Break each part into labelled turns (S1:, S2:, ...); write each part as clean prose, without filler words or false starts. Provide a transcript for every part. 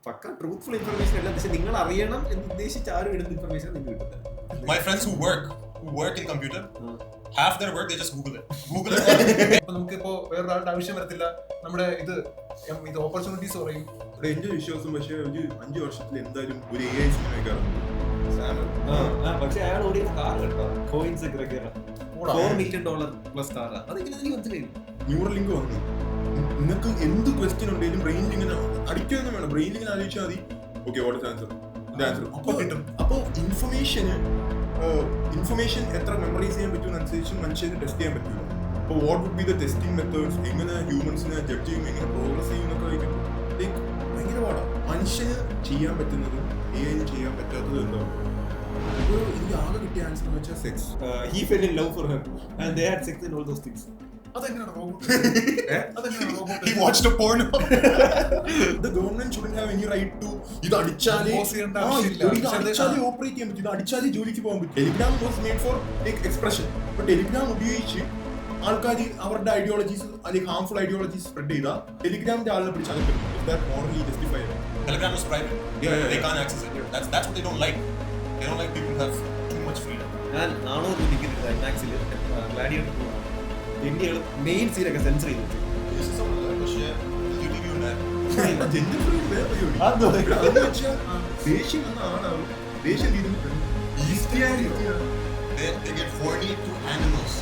S1: പക്ക truthful information അല്ല, പക്ഷെ നിങ്ങൾ അറിയണം എന്ന് ഉദ്ദേശിച്ച് ആരും ഇടുന്ന ഇൻഫർമേഷൻ നിങ്ങൾക്ക് കിട്ടുന്നത്.
S2: My friends who work in computer, half their work they just Google it.
S3: അപ്പൊ നമുക്കിപ്പോ വേറൊരാളുടെ ആവശ്യം വരത്തില്ല. നമ്മുടെ ഇത് ഓപ്പർച്യൂണിറ്റീസ് പറയും.
S4: എന്റെ വിശ്വാസം പക്ഷേ ഒരു 5 വർഷത്തിൽ എന്തായാലും ഒരു AI സിനിമ കയറും.
S1: പക്ഷെ അയാൾ ഓടിയ കാർ കേട്ടോ, കോയിൻസ് $4 million പ്ലസ് കാർ. അതെങ്ങനെ എനിക്ക് മനസ്സിലായി.
S4: ന്യൂറൽ ലിങ്ക് വന്നു. നിങ്ങൾക്ക് എന്ത് ക്വസ്റ്റ്യൻ ഉണ്ടെങ്കിലും ബ്രെയിനിൽ ഇങ്ങനെ അടിക്കൊന്നും വേണം, ബ്രെയിനിൽ ഇങ്ങനെ ആലോചിച്ചാൽ മതി. Okay, what is answer? Answer അപ്പോൾ കിട്ടും. അപ്പോൾ ഇൻഫർമേഷൻ എത്ര മെമ്മറൈസ് ചെയ്യാൻ പറ്റുമെന്നനുസരിച്ച് മനുഷ്യന് ടെസ്റ്റ് ചെയ്യാൻ പറ്റില്ല. അപ്പോൾ what would be the testing methods, എങ്ങനെ ഹ്യൂമൻസിനെ ജഡ്ജ് ചെയ്യും, എങ്ങനെ പ്രോഗ്രസ് ചെയ്യുന്നൊക്കെ വയ്ക്കും. ഭയങ്കര പാടാണ്. മനുഷ്യന് ചെയ്യാൻ പറ്റുന്നതും AI ചെയ്യാൻ പറ്റാത്തതും എന്താ? എനിക്ക് ആകെ കിട്ടിയ ആൻസർ എന്ന് വെച്ചാൽ sex.
S1: He fell in love for her and they had sex and all those things.
S3: അതെങ്ങനെയാണ് robot?
S2: He watched a porno.
S4: The government shouldn't have any right to ഇത് അടിച്ചാലേ ഓപ്പറേറ്റ് ചെയ്യാൻ പറ്റും, ഇത് അടിച്ചാലേ ജോലിക്ക് പോകാൻ പറ്റും. Telegram was made for like expression. അപ്പോൾ Telegram ഉപയോഗിച്ച് ആൾക്കാർ അവരുടെ ഐഡിയോളജീസ് അല്ലെങ്കിൽ ഹാർംഫുൾ ഐഡിയോളജീസ് സ്പ്രെഡ് ചെയ്താൽ ടെലിഗ്രാമിന്റെ ആളിനെ പിടിച്ച് അകപ്പെടും. Is that morally justified?
S2: Telegram is private. They can't access it. That's what they don't like. They don't like people who have too much freedom.
S1: ഞാൻ 400 ടിക്കറ്റ് IMAX-ൽ ഗ്ലാഡിയേറ്റർ പോകും. ഇന്ത്യയിൽ main സീനൊക്കെ sensor ചെയ്തിട്ട്
S4: ദേഷ്യം എന്ന ആണാവും. ദേഷ്യം
S2: they get horny to animals.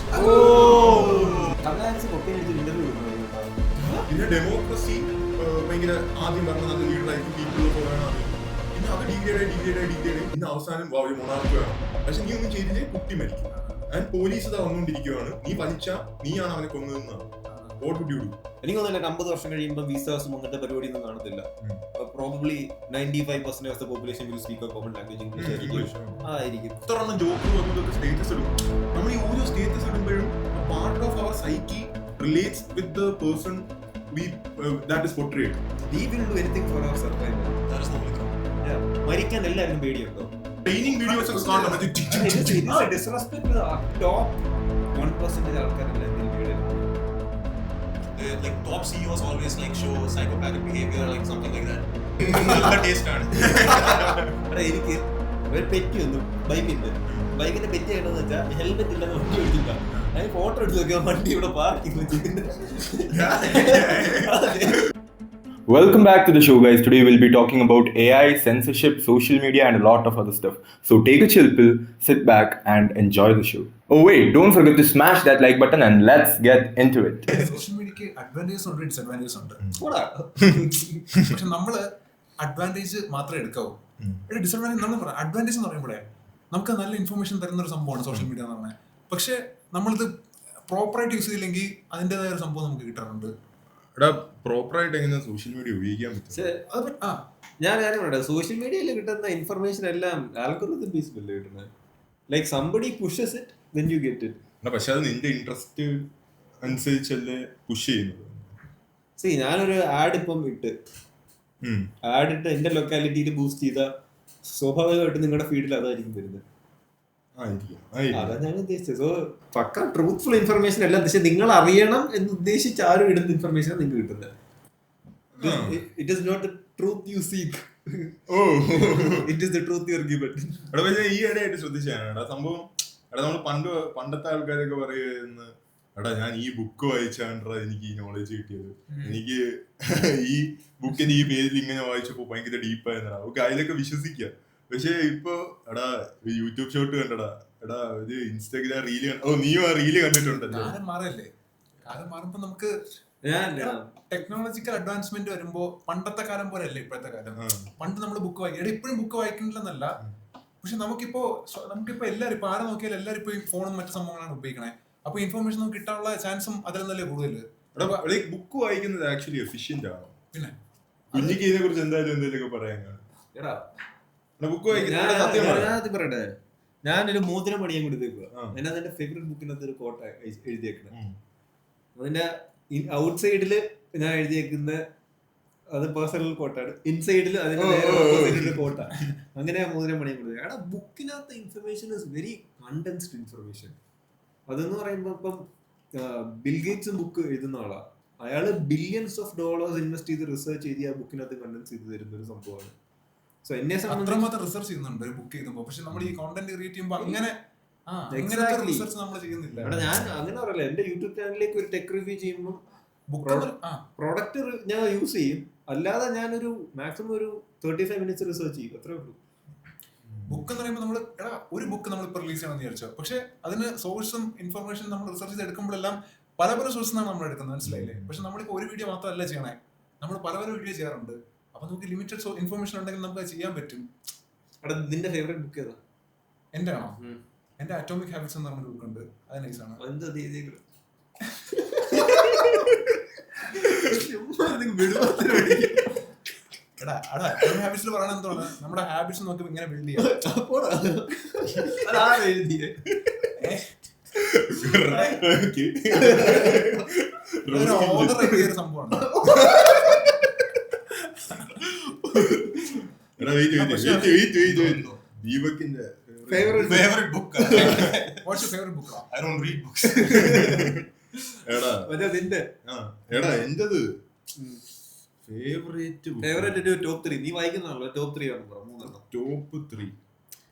S4: പിന്നെ democracy ഭയങ്കര ആദ്യം പറഞ്ഞ നല്ല ലീഡറായിരിക്കും, പീപ്പിൾ പോലെയാണ്. പിന്നെ അത് ഡിഗ്രേഡ് ഇന്ന് അവസാനം ഒരു മൊണാർക്ക് വേണം. പക്ഷെ നീ ഒന്നും ചെയ്തില്ലേ കുട്ടി മരിക്കും. ആൻഡ് പോലീസ് ഇതാ വന്നുകൊണ്ടിരിക്കുകയാണ്, നീ വലിച്ചാ നീയാണ് അവനെ കൊന്നതെന്നാണ്. What would you do?
S1: എനിക്ക് തോന്നുന്നില്ല 50 വർഷം കഴിയുമ്പോൾ വിസാസും അങ്ങനത്തെ പരിപാടിയൊന്നും കാണത്തില്ല. Probably 95% of the population will speak a common language English ആയിരിക്കും.
S4: ഇത്രണ്ണം ജോബ് വന്നതൊക്കെ സ്റ്റേറ്റസ് ഇടും. നമ്മൾ ഈ ഓരോ സ്റ്റേറ്റസ് ഇടുമ്പോഴും part of our psyche relates with the person that is portrayed.
S1: We will do anything for our survival.
S2: That is not like
S1: മരിക്കാൻ എല്ലാവരും പേടിയുണ്ടോ?
S4: ട്രെയിനിങ് വീഡിയോസ് ഒക്കെ കാണാൻ
S1: ഡിസ്റെസ്പെക്ട് ടു ദ ടോപ്പ് 1% ആൾക്കാരെല്ലാം
S2: like top CEOs always like show psychopathic behavior, like something like that. The taste ആണ്.
S1: എനിക്ക് ഒരു petty വന്നു, ബൈക്കിന്റെ പെറ്റി ആയിട്ടെന്ന് വെച്ചാൽ ഹെൽമെറ്റ് ഇല്ലാതെ വണ്ടി ഓടിച്ചില്ല. ഞാൻ ഫോട്ടോ എടുത്ത് നോക്കിയാൽ വണ്ടി ഇവിടെ പാർക്കിംഗ് വെച്ചിട്ടുണ്ട്.
S5: Welcome back to the show, guys. Today we'll be talking about AI, censorship, social media, and a lot of other stuff. So take a chill pill, sit back, and enjoy the show. Oh wait, don't forget to smash that like button and let's get into it.
S3: Social മീഡിയക്ക് advantages ഉണ്ട്, disadvantages ഉണ്ട്. പക്ഷെ നമ്മള് advantage മാത്രമേ എടുക്കാവൂ. Disadvantage നമ്മൾ പറയാം. Advantage എന്ന് പറയുമ്പോഴേ നമുക്ക് നല്ല ഇൻഫർമേഷൻ തരുന്ന ഒരു സംഭവമാണ് സോഷ്യൽ മീഡിയ എന്ന് പറഞ്ഞാൽ. പക്ഷെ നമ്മളിത് പ്രോപ്പറായിട്ട് യൂസ് ചെയ്തില്ലെങ്കിൽ അതിൻ്റെതായ ഒരു സംഭവം നമുക്ക് കിട്ടാറുണ്ട്.
S4: പ്രോപ്പറായിട്ട് എങ്ങനെ സോഷ്യൽ മീഡിയ ഉപയോഗിക്കാൻ പറ്റും?
S1: ഞാൻ പറയട്ടെ, സോഷ്യൽ മീഡിയയിൽ കിട്ടുന്ന ഇൻഫർമേഷൻ എല്ലാം ആൽഗോരിതം ബേസ്ഡ് അല്ലേ കിട്ടുന്നത്. Like somebody pushes it when you get it.
S4: പക്ഷെ അത് നിന്റെ ഇൻട്രസ്റ്റ് അനുസരിച്ചല്ലേ പുഷ് ചെയ്യുന്നത്.
S1: ഞാനൊരു ആഡ് ഇപ്പം ഇട്ട് എന്റെ ലൊക്കാലിറ്റിയിൽ ബൂസ്റ്റ് ചെയ്ത സ്വാഭാവികമായിട്ട് നിങ്ങളുടെ ഫീഡിൽ അതായിരിക്കും വരുന്നത്. അതാ ഞാൻ ഉദ്ദേശിച്ചത്. സോ പക്ക ട്രൂത്ത്ഫുൾ ഇൻഫർമേഷൻ അല്ല, പക്ഷെ നിങ്ങൾ അറിയണം എന്ന് ഉദ്ദേശിച്ച് ആരും ഇടുന്ന ഇൻഫർമേഷൻ നിങ്ങൾക്ക് കിട്ടുന്നത്. It is not the truth you seek, it is the truth you are given.
S4: ഈ ഇടയായിട്ട് ശ്രദ്ധിച്ചാണ് സംഭവം. നമ്മൾ പണ്ടത്തെ ആൾക്കാരൊക്കെ പറയുന്ന ഞാൻ ഈ ബുക്ക് വായിച്ചാണ്ടാ എനിക്ക് ഈ നോളജ് കിട്ടിയത്, എനിക്ക് ഈ ബുക്കിന്റെ ഈ പേജിൽ ഇങ്ങനെ വായിച്ചപ്പോ ഭയങ്കര ഡീപ്പായെന്നാ. ഓക്കെ, അതിലൊക്കെ വിശ്വസിക്കുക. പക്ഷെ ഇപ്പൊ യൂട്യൂബ് ഷോട്ട് കണ്ടടാ, ഒരു ഇൻസ്റ്റാഗ്രാം റീല് നീയും ആ റീല് കണ്ടിട്ടുണ്ടല്ലോ.
S3: കാലം മാറല്ലേ, കാലം മാറുമ്പോ നമുക്ക് ടെക്നോളജിക്കൽ അഡ്വാൻസ്മെന്റ് വരുമ്പോ പണ്ടത്തെ കാലം പോലെ അല്ലേ ഇപ്പോഴത്തെ കാലം. പണ്ട് നമ്മൾ ബുക്ക് വായിക്കും, ഇപ്പോഴും ബുക്ക് വായിക്കണില്ലെന്നല്ല. പക്ഷെ നമുക്കിപ്പോ എല്ലാവരും ഇപ്പൊ ആരെ നോക്കിയാലും എല്ലാവരും ഇപ്പൊ ഫോണും മറ്റു സംഭവങ്ങളാണ് ഉപയോഗിക്കണേ. അപ്പൊ ഇൻഫർമേഷൻ നമുക്ക് കിട്ടാനുള്ള ചാൻസും അതിലെന്നല്ലേ കൂടുതല്.
S4: ബുക്ക് വായിക്കുന്നത് ആക്ച്വലി എഫിഷ്യന്റ് ആണ്.
S3: പിന്നെ
S4: കുഞ്ഞിക്ക് ഇതിനെ കുറിച്ച് എന്തെങ്കിലുമൊക്കെ പറയാൻ
S1: പറയട്ടെ. ഞാനൊരു മോതിരം പണിയാൻ കൊടുത്തേക്കുക. എന്റെ ഫേവറേറ്റ് ബുക്കിനകത്ത് ഒരു കോട്ട എഴുതിയേക്കണം. അതിന്റെ ഔട്ട് സൈഡില് ഞാൻ എഴുതിയേക്കുന്ന അത് പേഴ്സണൽ കോട്ടാണ്, ഇൻസൈഡിൽ അതിന്റെ കോട്ട. അങ്ങനെ മോതിരം പണിയാൻ കൊടുത്തേക്കുക. ബുക്കിനകത്ത് information is very condensed information. അതെന്ന് പറയുമ്പോ ഇപ്പം ബിൽ ഗേറ്റ്സ് ബുക്ക് എഴുതുന്ന ആളാ. അയാള് ബില്യൺസ് ഓഫ് ഡോളേഴ്സ് ഇൻവെസ്റ്റ് ചെയ്ത് റിസർച്ച് ചെയ്ത് ആ ബുക്കിനകത്ത് കണ്ടൻസ് ചെയ്ത് തരുന്ന ഒരു സംഭവമാണ്. സോ എന്നെ
S3: അത്രമാത്രം റിസർച്ച് ചെയ്യുന്നുണ്ട് ഒരു ബുക്ക് ചെയ്യുമ്പോൾ. പക്ഷെ നമ്മൾ ഈ കോണ്ടന്റ് ക്രിയേറ്റ് ചെയ്യുമ്പോൾ അങ്ങനെ റിസർച്ച് നമ്മൾ ചെയ്യുന്നില്ല.
S1: ഞാൻ അങ്ങനെ പറയല്ല, എന്റെ യൂട്യൂബ് ചാനലിലേക്ക് ഒരു ടെക് റിവ്യൂ ചെയ്യുമ്പോൾ പ്രോഡക്റ്റ് ഞാൻ യൂസ് ചെയ്യും, അല്ലാതെ ഞാനൊരു മാക്സിമം ഒരു 35 മിനിറ്റ്സ് റിസർച്ച് ചെയ്യും, അത്രേ ഉള്ളൂ.
S3: ബുക്ക് എന്ന് പറയുമ്പോൾ നമ്മൾ ഒരു ബുക്ക് നമ്മൾ ഇപ്പോൾ റിലീസ് ചെയ്യണമെന്ന് വിചാരിച്ചോ, പക്ഷെ അതിന് സോഴ്സും ഇൻഫർമേഷൻ നമ്മൾ റിസർച്ച് ചെയ്ത് എടുക്കുമ്പോഴെല്ലാം പല പല സോഴ്സിൽ നിന്നാണ് നമ്മൾ എടുക്കുന്നത്, മനസ്സിലായില്ലേ? പക്ഷെ നമ്മളിപ്പോൾ ഒരു വീഡിയോ മാത്രമല്ല ചെയ്യണേ, നമ്മൾ പല പല വീഡിയോ ചെയ്യാറുണ്ട്. അപ്പൊ നമുക്ക് ലിമിറ്റഡ് ഇൻഫർമേഷൻ ഉണ്ടെങ്കിൽ നമുക്ക് അത് ചെയ്യാൻ പറ്റും.
S1: നിന്റെ ഫേവറേറ്റ് ബുക്ക് ഏതാ?
S3: എന്റെ ആണോ? എന്റെ അറ്റോമിക് ഹാബിറ്റ്സ് എന്ന് പറഞ്ഞൊരു ബുക്ക് ഉണ്ട്, അത് നൈസാണ്. ഹാബിറ്റ്സിൽ പറയണ എന്താണ്, നമ്മുടെ ഹാബിറ്റ്സ് നോക്കി ഇങ്ങനെ ബിൽഡ് ചെയ്യാം. ഒരു സംഭവമാണ്.
S2: Favorite book?
S3: What's your favorite book?
S2: I don't read books.
S1: Top 3 നീ വായിക്കുന്നാണല്ലോ, ടോപ്പ് 3 ആണ്.
S4: ടോപ്പ് 3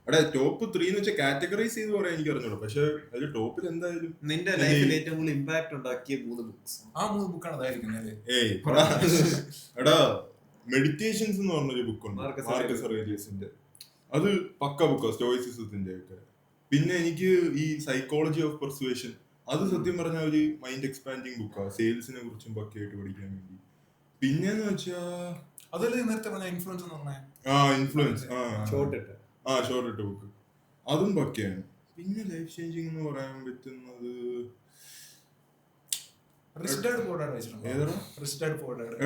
S4: എടാ, ടോപ്പ് 3 എന്ന് വെച്ചാൽ കാറ്റഗറൈസ് ചെയ്ത് പറയാൻ എനിക്ക് അറിഞ്ഞൂടാ, പക്ഷെ അതിൽ ടോപ്പിൽ എന്തായാലും
S1: നിന്റെ ലൈഫിൽ ഏറ്റവും കൂടുതൽ ഇമ്പാക്ട് ഉണ്ടാക്കിയ 3 ബുക്സ്.
S3: ആ 3 ബുക്കാണ് അതായിരിക്കുന്നത്.
S4: എടാ, മെഡിറ്റേഷൻസ് എന്ന് പറഞ്ഞൊരു ബുക്കുണ്ട്, മാർക്കസ് അറേലിയസിന്റെ. അത് പക്ക ബുക്കാ, സ്റ്റോയിസിസത്തിന്റെ ഒക്കെ. പിന്നെ എനിക്ക് ഈ സൈക്കോളജി ഓഫ് പെർസുവേഷൻ, അത് സത്യം പറഞ്ഞ ഒരു മൈൻഡ് എക്സ്പാൻഡിങ് ബുക്കാ, സെയിൽസിനെ കുറിച്ചും പക്കയായിട്ട് പഠിക്കാൻ വേണ്ടി. പിന്നെന്ന് വെച്ചാ
S3: അതല്ലേ നേരത്തെ പറഞ്ഞ ഇൻഫ്ലുവൻസ് എന്ന് പറഞ്ഞ
S4: ഇൻഫ്ലുവൻസ്
S1: ഷോർട്ട്
S4: ഇട്ട ബുക്ക്, അതും പക്കയാണ്. പിന്നെ ലൈഫ് ചേഞ്ചിങ് എന്ന് പറയാൻ പറ്റുന്നത്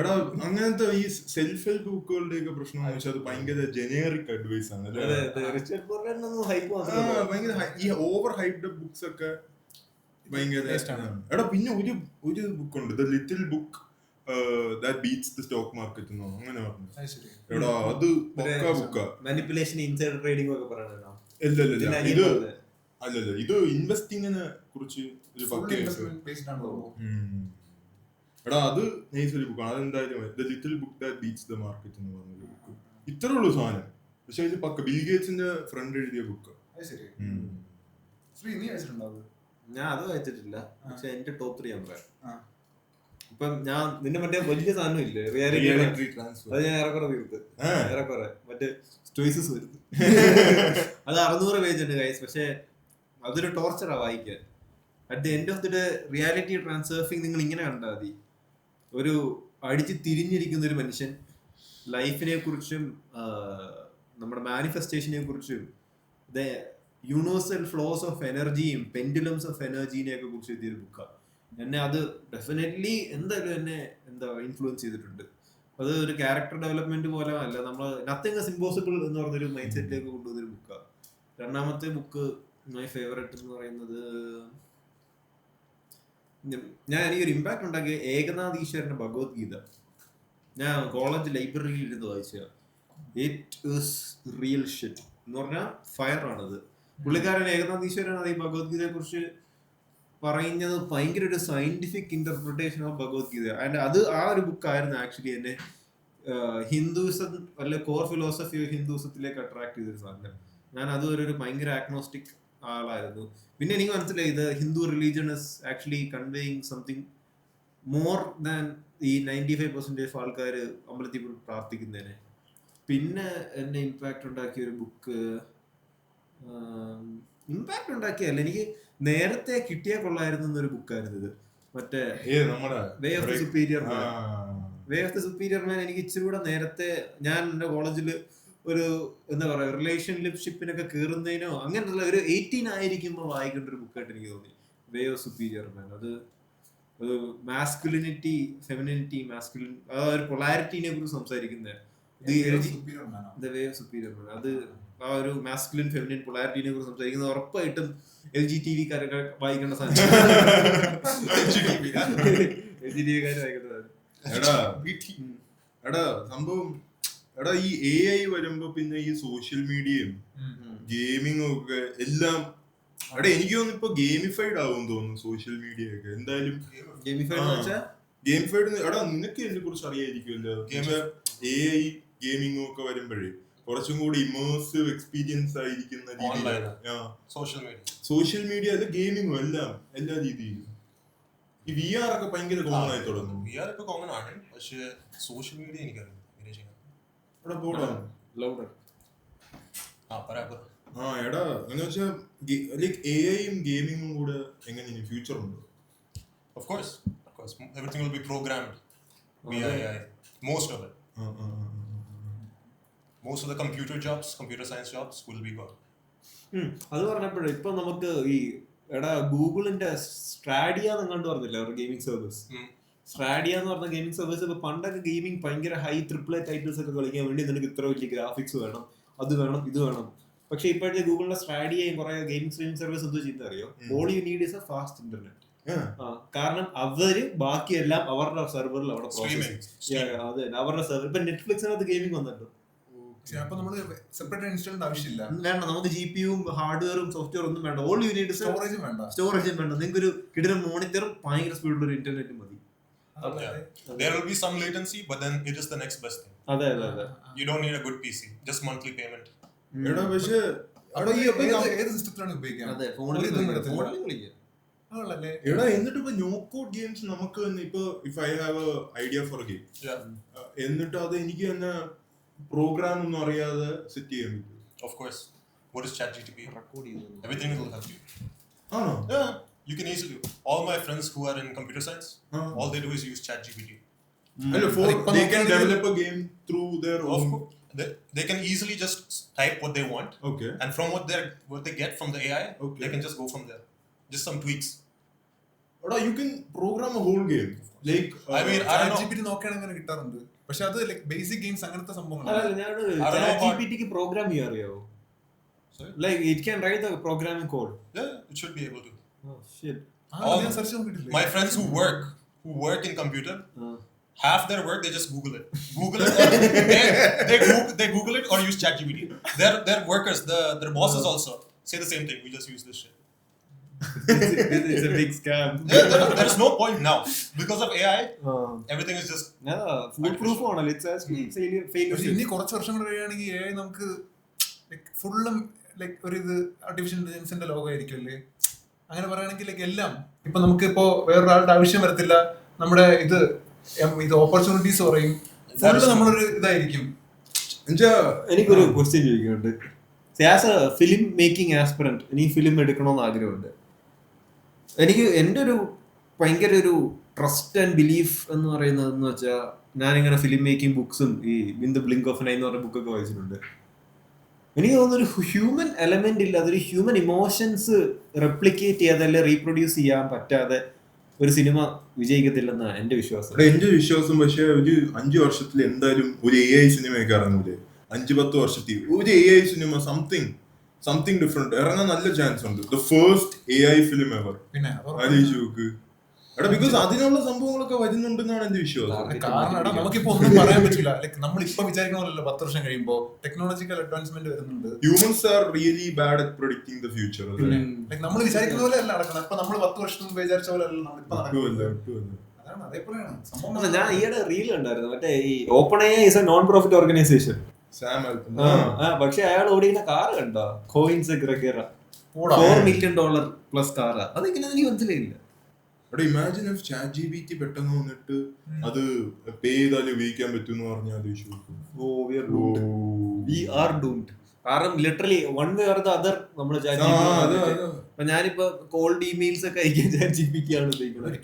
S4: എടാ, അങ്ങനത്തെ ഈ സെൽഫ് ഹെൽപ്പ് ബുക്കുകളുടെ ഒക്കെ പ്രശ്നം എന്ന് വെച്ചാൽ അത് ഭയങ്കര ജനറിക് അഡ്വൈസ് ആണ്. ഭയങ്കര ഈ ഓവർ ഹൈപ്ഡ് ബുക്സ് ഒക്കെ ഭയങ്കര. എടാ, പിന്നെ ഒരു ബുക്കുണ്ട്, the little book that beats the stock market എന്നോ അങ്ങനെ പറഞ്ഞു. എടാ, അത് പക്കാ ബുക്കാ.
S1: മാനിപുലേഷൻ, ഇൻസൈഡർ ട്രേഡിംഗ് ഒക്കെ പറയണോ?
S4: അല്ലല്ല, ഇത് ഇൻവെസ്റ്റിങ്ങിനെ കുറിച്ച് ഒരു പക്ക. എടാ, അത് നൈസ് ഒരു ബുക്കാണ്. അതെന്തായാലും the little book that beats the market എന്ന് പറഞ്ഞൊരു ബുക്ക്. ഇത്രേ ഉള്ളൂ സാധനം, പക്ഷെ ഇത് പക്ക ബിൽ ഗേറ്റ്സിന്റെ ഫ്രണ്ട് എഴുതിയ ബുക്ക്.
S1: ഞാൻ അത് വായിച്ചിട്ടില്ല, പക്ഷെ എന്റെ ടോപ്പ് 3 ആണ് പറയാം. ഇപ്പം ഞാൻ നിന്റെ മറ്റേ വലിയ സാധനം ഇല്ലേ, റിയാലിറ്റി ട്രാൻസ്ഫർ, അത് ഞാൻ ഏറെക്കുറെ തീർത്ത്, ഏറെക്കുറെ മറ്റേ സ്റ്റോയിസിസ് വരുന്നത്. അത് 600 പേജ് ഉണ്ട് ഗൈസ്, പക്ഷെ അതൊരു ടോർച്ചറാ വായിക്കാൻ. At the end of the day reality transferring നിങ്ങൾ ഇങ്ങനെ കണ്ടാൽ മതി. ഒരു അടിച്ച് തിരിഞ്ഞിരിക്കുന്ന ഒരു മനുഷ്യൻ ലൈഫിനെ കുറിച്ചും നമ്മുടെ മാനിഫെസ്റ്റേഷനെ കുറിച്ചും യൂണിവേഴ്സൽ ഫ്ലോസ് ഓഫ് എനർജിയും പെൻഡുലംസ് ഓഫ് എനർജീനെ ഒക്കെ കുറിച്ച് എഴുതിയൊരു ബുക്കാണ്. എന്നെ അത് ഡെഫിനറ്റ്ലി എന്തായാലും എന്നെ ഇൻഫ്ലുവൻസ് ചെയ്തിട്ടുണ്ട്. അത് ഒരു ക്യാരക്ടർ ഡെവലപ്മെന്റ് പോലെ അല്ല, നമ്മൾ നത്തിങ് ഇസ് ഇമ്പോസിബിൾ എന്ന് പറഞ്ഞൊരു മൈൻഡ് സെറ്റിലേക്ക് കൊണ്ടുവന്നൊരു ബുക്കാണ്. രണ്ടാമത്തെ ബുക്ക് മൈ ഫേവറേറ്റ് എന്ന് പറയുന്നത്, എനിക്കൊരു ഇമ്പാക്ട് ഉണ്ടാക്കിയ ഏകനാഥ് ഈശ്വരന്റെ ഭഗവത്ഗീത. ഞാൻ കോളേജ് ലൈബ്രറിയിൽ ഇരുന്ന് വായിച്ച ഇറ്റ് ഈസ് റിയൽ ഷിറ്റ് എന്ന് പറഞ്ഞാൽ ഫയർ ആണത്. പുള്ളിക്കാരൻ ഏകനാഥ് ഈശ്വരൻ അത് ഈ ഭഗവത്ഗീതയെ കുറിച്ച് പറയുന്നത് ഭയങ്കര ഒരു scientific interpretation of Bhagavad Gita. And അത് ആ ഒരു ബുക്കായിരുന്നു ആക്ച്വലി എന്നെ ഹിന്ദുയിസം അല്ലെ കോർ ഫിലോസഫി ഹിന്ദുയിസത്തിലേക്ക് അട്രാക്ട് ചെയ്തൊരു സാധനം. ഞാൻ അതുവരെ ഒരു ഭയങ്കര ആഗ്നോസ്റ്റിക് ആളായിരുന്നു. പിന്നെ എനിക്ക് മനസ്സിലായി ഇത് Hindu religion is actually conveying something more than ഈ 95% ആൾക്കാർ അമ്പലത്തിൽ പ്രാർത്ഥിക്കുന്നതിന്. പിന്നെ എന്നെ ഇമ്പാക്ട് ഉണ്ടാക്കിയ ഒരു ബുക്ക്, ഇമ്പാക്ട് ഉണ്ടാക്കിയല്ല, എനിക്ക് നേരത്തെ കിട്ടിയാൽ കൊള്ളായിരുന്നു എന്നൊരു ബുക്കായിരുന്നു ഇത്. മറ്റേ way of the superior man. Way of the superior man എനിക്ക് ഇച്ചിരി കൂടെ നേരത്തെ, ഞാൻ എൻ്റെ കോളേജിൽ ഒരു എന്താ പറയാ റിലേഷൻഷിപ്പിനൊക്കെ കയറുന്നതിനോ അങ്ങനെയുള്ള ഒരു 18 ആയിരിക്കുമ്പോൾ വായിക്കേണ്ട ഒരു ബുക്കായിട്ട് എനിക്ക് തോന്നി വേ ഓഫ് സുപ്പീരിയർ മാൻ. അത് മാസ്കുലിനിറ്റി, ഫെമിനിറ്റി, മാസ്കുലിൻ, ആ ഒരു പൊളാരിറ്റിനെ കുറിച്ച് സംസാരിക്കുന്നത് വേ ഓഫ് സുപ്പീരിയർ മാൻ. അത് ആ ഒരു മാസ്കുലിൻ ഫെമിനിൻ പൊളാരിറ്റിനെ കുറിച്ച് സംസാരിക്കുന്നത് ഉറപ്പായിട്ടും LGTV കാരൊക്കെ വായിക്കേണ്ട സാധനം. LGTV കാര് വായിക്കേണ്ടതാണ്.
S4: എടാ സംഭവം, എടാ ഈ AI വരുമ്പോ പിന്നെ ഈ സോഷ്യൽ മീഡിയയും ഗെയിമിങ്ങും ഒക്കെ എല്ലാം, എടാ എനിക്ക് തോന്നുന്നു ഇപ്പൊ ഗെയിമിഫൈഡ് ആവും തോന്നുന്നു സോഷ്യൽ മീഡിയ ഒക്കെ. എന്തായാലും ഗെയിംഫൈഡ് എടാ നിനക്ക് ഇതിനെ കുറിച്ച് അറിയായിരിക്കുമല്ലോ. AI ഗെയിമിങ്ങും ഒക്കെ വരുമ്പോഴേ കുറച്ചും കൂടി ഇമേഴ്സീവ് എക്സ്പീരിയൻസ് ആയിരിക്കുന്ന രീതിയിലാണ് സോഷ്യൽ മീഡിയ അല്ല ഗെയിമിങ്ങും എല്ലാം എല്ലാ രീതിയിലും. ഈ VR ഒക്കെ ഭയങ്കര കോമൺ ആയി തുടങ്ങും.
S2: VR ഒക്കെ കോമൺ ആണ്, പക്ഷേ സോഷ്യൽ മീഡിയ എനിക്കറിയാം.
S4: എടാ എന്ന് വെച്ചാൽ ലൈക്ക് എഐയും ഗെയിമിങ്ങും കൂടെ എങ്ങനെ ഫ്യൂച്ചർ ഉണ്ടോ?
S2: Of course, everything will be programmed via AI. Most of it. Most of the computer science jobs will be gone.
S1: അത് പറഞ്ഞപ്പോഴേ ഇപ്പൊ നമുക്ക് ഈ ഗൂഗിളിന്റെ സ്ട്രാഡിയ എന്നെങ്ങാണ്ട് പറഞ്ഞില്ലേ അവരുടെ ഗെയിമിംഗ് സർവീസ്. സ്ട്രാഡിയ എന്ന് പറഞ്ഞ ഗെയിമിംഗ് സർവീസ് ഇപ്പൊ പണ്ടൊക്കെ ഗെയിമിംഗ് ഭയങ്കര ഹൈ ട്രിപ്പിൾ എ ടൈറ്റിൽസ് ഒക്കെ കളിക്കാൻ വേണ്ടി നിനക്ക് ഇത്ര വലിയ ഗ്രാഫിക്സ് വേണം, അത് വേണം, ഇത് വേണം. പക്ഷെ ഇപ്പോഴത്തെ ഗൂഗിളിന്റെ സ്ട്രാഡിയയും കുറെ ഗെയിമിംഗ് സ്ട്രീമിംഗ് സർവീസ് എന്തോ ചെയ്ത് അറിയോ? All you need is A fast internet. കാരണം അവര് ബാക്കിയെല്ലാം അവരുടെ സെർവറിൽ അവിടെ അവരുടെ സെർവർ. ഇപ്പൊ നെറ്റ്ഫ്ലിക്സിനകത്ത് ഗെയിമിംഗ് വന്നിട്ടുണ്ട്. വേണ്ട, നമുക്ക് GPUം ഹാർഡ്വെയറും സോഫ്റ്റ്വെയർ ഒന്നും വേണ്ട. ഓൾ യു നീഡ് സ്റ്റോറേജും വേണ്ട. നിങ്ങൾക്ക് ഒരു കിടിലൻ മോണിറ്ററും ഭയങ്കര സ്പീഡുള്ള ഒരു ഇന്റർനെറ്റും മതി.
S2: There will be some latency, but then it is the next best thing.
S1: അതെ.
S2: You don't need a good PC, just monthly payment.
S4: എടാ പക്ഷേ
S3: ഏത് സിസ്റ്റത്തിലാണ് ഉപയോഗിക്കുന്നത്?
S1: അതെ, ഫോണിൽ കളിക്കാം.
S4: എടാ എന്നിട്ട് ഇപ്പൊ നോക്കൗട്ട് ഗെയിംസ് നമുക്ക് തന്നെ ഇപ്പൊ if I have a idea for a game, എന്നിട്ട് അത് എനിക്ക് തന്നെ പ്രോഗ്രാം ഒന്നും അറിയാതെ സെറ്റ് ചെയ്യാൻ പറ്റും.
S2: Of course. What is ChatGPT? Everything will help you.
S4: ആണോ?
S2: Yeah, you can easily. All my friends who are in computer science, all they do is use ChatGPT.
S4: They can develop a game through their own.
S2: They can easily just type what they want.
S4: Okay.
S2: And from what they get from the AI, they can just go from there. Just some tweaks.
S4: You can program a whole game. Like
S2: I mean, I don't know.
S3: ChatGPT നോക്കുകയാണെങ്കിൽ അങ്ങനെ കിട്ടാറുണ്ട്. പക്ഷെ അത് like basic games അങ്ങനത്തെ സംഭവങ്ങളാണ്.
S1: ChatGPTക്ക് programme ചെയ്യാൻ അറിയാവോ? Like it can write the programming code.
S2: Yeah, it should be able to.
S1: Oh shit.
S2: My friends who work in computer, half their work they just Google it. They Google it or use ChatGPT. Their workers, their bosses also say the same thing. We just use this shit.
S1: It's a big scam.
S2: There's no point now because of AI. Everything is just
S1: foolproof ആണല്ലോ. It's actually failure.
S3: ഇനി കുറച്ച് വർഷം കൂടെ കഴിയുകയാണെങ്കിൽ AI നമുക്ക് ഫുള്ളും like ഒരു ഇത് artificial ഇന്റലിജൻസിന്റെ ലോകമായിരിക്കുമല്ലേ. അങ്ങനെ പറയുകയാണെങ്കിൽ ലൈക്ക് എല്ലാം ഇപ്പൊ നമുക്ക് ഇപ്പോ വേറൊരാളുടെ ആവശ്യം വരത്തില്ല. നമ്മുടെ ഇത് ഓപ്പർച്യൂണിറ്റീസ് പറയും. ഫുള്ള് നമ്മളൊരു ഇതായിരിക്കും.
S1: എനിക്കൊരു ക്വസ്റ്റ്യൻ ചോദിക്കുന്നുണ്ട്. As A film making aspirant എനിക്ക് ഫിലിം എടുക്കണമെന്ന് ആഗ്രഹമുണ്ട്. എനിക്ക് എൻ്റെ ഒരു ഭയങ്കര ഒരു ട്രസ്റ്റ് ആൻഡ് ബിലീഫ് എന്ന് പറയുന്നതെന്ന് വെച്ചാൽ ഞാനിങ്ങനെ ഫിലിം മേക്കിംഗ് ബുക്സും ഈ ഇൻ ദ ബ്ലിങ്ക് ഓഫ് നൈ എന്ന് പറഞ്ഞ ബുക്കൊക്കെ വായിച്ചിട്ടുണ്ട്. എനിക്ക് തോന്നുന്നൊരു ഹ്യൂമൻ എലമെന്റ് ഇല്ല, അതൊരു ഹ്യൂമൻ ഇമോഷൻസ് റെപ്ലിക്കേറ്റ് ചെയ്യാതെ അല്ലെ റീപ്രൊഡ്യൂസ് ചെയ്യാൻ പറ്റാതെ ഒരു സിനിമ വിജയിക്കത്തില്ലെന്നാണ് എൻ്റെ വിശ്വാസം.
S4: എന്റെ വിശ്വാസം പക്ഷേ ഒരു 5 വർഷത്തിൽ എന്തായാലും ഒരു AI സിനിമയൊക്കെ ഇറങ്ങൂലേ. 5-10 വർഷത്തിൽ ഒരു AI സിനിമ സംതിങ് ഡിഫറെന്റ് ഇറങ്ങാൻ നല്ല ചാൻസ് ഉണ്ട്. The first AI film ever.
S3: പിന്നെ
S4: ആലോചിച്ച് നോക്ക് എടാ, ബിക്കോസ് അതിനുള്ള സംഭവങ്ങളൊക്കെ വരുന്നുണ്ടെന്നാണ് എന്റെ വിശ്വാസം.
S3: കാരണം നമുക്കിപ്പോ ഒന്നും പറയാൻ പറ്റില്ല. ലൈക് നമ്മളിപ്പോ വിചാരിക്കണമല്ലോ 10 വർഷം കഴിയുമ്പോ ടെക്നോളജിക്കൽ അഡ്വാൻസ്മെന്റ് വരുന്നുണ്ട്.
S4: Humans are really bad at predicting the future.
S3: Like നമ്മൾ വിചാരിക്കുന്ന പോലെ അല്ല നടക്കുന്നത്. ഇപ്പൊ നമ്മൾ 10 വർഷം മുമ്പ് വിചാരിച്ച പോലെ അല്ല നമ്മളിപ്പോ നടക്കുന്നത്. അതാണ് അതേപോലെയാണ് സംഭവം.
S1: ഞാൻ ഈയിടെ റീൽ ഉണ്ടായിരുന്നു. മറ്റേ ഈ open AI is a non profit organisation. പക്ഷെ അയാൾ ഓടിക്കുന്ന കാർ കണ്ടോ? കോയിൻസ് ഗ്രെഗറ $4 million പ്ലസ് കാറാ. അതെങ്ങനെ എനിക്ക് മനസ്സിലായില്ല.
S4: ഇമാജിൻ ഇഫ് ChatGPT പെട്ടെന്ന് വന്നിട്ട് അത് പേ ചെയ്താൽ ഉപയോഗിക്കാൻ പറ്റും എന്ന് പറഞ്ഞാൽ
S1: കാരണം literally one way or the other നമ്മൾ ഞാനിപ്പോ കോൾഡ് ഇമെയിൽസ് ഒക്കെ അയക്കാൻ ChatGPT ആണ് ഉപയോഗിക്കുന്നത്.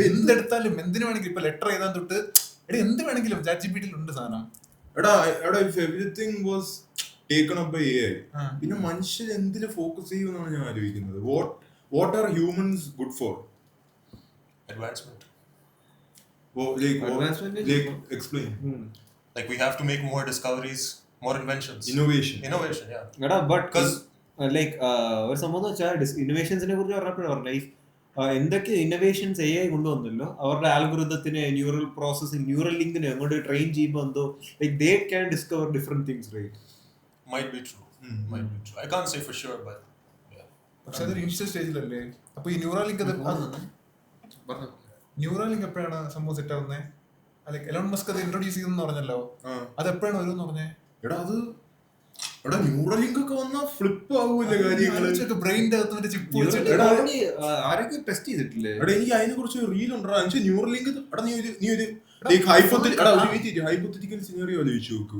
S3: എന്തെടുത്താലും എന്തിനു വേണമെങ്കിലും ഇപ്പൊ ലെറ്റർ എഴുതാൻ തൊട്ട് എന്ത് വേണമെങ്കിലും ChatGPT ഉണ്ട് സാധനം.
S4: ടേക്കൺ അപ്പ് ബൈ AI, പിന്നെ മനുഷ്യർ എന്തിന് ഫോക്കസ് ചെയ്യുമെന്നാണ് ഞാൻ ആലോചിക്കുന്നത്. What are humans good for?
S2: Advancement.
S4: Explain.
S2: Like we have to make more discoveries, more inventions.
S4: Innovation,
S1: yeah. But because ഒരു സംഭവം എന്ന് വെച്ചാൽ ഇന്നോവേഷൻസിനെ കുറിച്ച് പറഞ്ഞപ്പോഴാണ് എന്തൊക്കെ ഇന്നോവേഷൻസ് AI കൊണ്ടുവന്നല്ലോ. അവരുടെ ആൽഗോരിതത്തിനെ ന്യൂറൽ പ്രോസസ്സിംഗ് ന്യൂറൽ ലിങ്കിനെ അങ്ങോട്ട് ട്രെയിൻ ചെയ്യുമ്പോൾ എന്തോ they can discover different things, right?
S2: Might be true. I can't say for sure, but
S3: പക്ഷെ അതൊരു ഇനിഷ്യൽ സ്റ്റേജിലല്ലേ. അപ്പൊ ഈ ന്യൂറൽ ലിങ്ക് ന്യൂറലിങ്ക് എപ്പോഴാണ് സംഭവം സെറ്റ് ആവുന്നത്? ലൈക് എലോൺ മസ്ക് അത് ഇൻട്രൊഡ്യൂസ് ചെയ്തെന്ന് പറഞ്ഞല്ലോ, അത് എപ്പോഴാണ് വരുമെന്ന് പറഞ്ഞേ?
S4: എടാ ന്യൂറലിങ്ക് ഒക്കെ വന്നാ ഫ്ലിപ്പ് ആവൂല്ലേ കാര്യങ്ങള്.
S3: ബ്രെയിൻ്റെ അകത്ത് മറ്റേ ചിപ്പ് വെച്ചിട്ട്
S1: ആരൊക്കെ ടെസ്റ്റ് ചെയ്തിട്ടില്ലേ?
S4: എടാ എനിക്ക് അതിനെ കുറിച്ച് റീൽ ഉണ്ടോ ന്യൂറലിങ്ക്. എടാ നീ ഒരു ഹൈപ്പോത്തറ്റിക്കൽ സിനാറിയോ ആലോചിച്ച് നോക്ക്.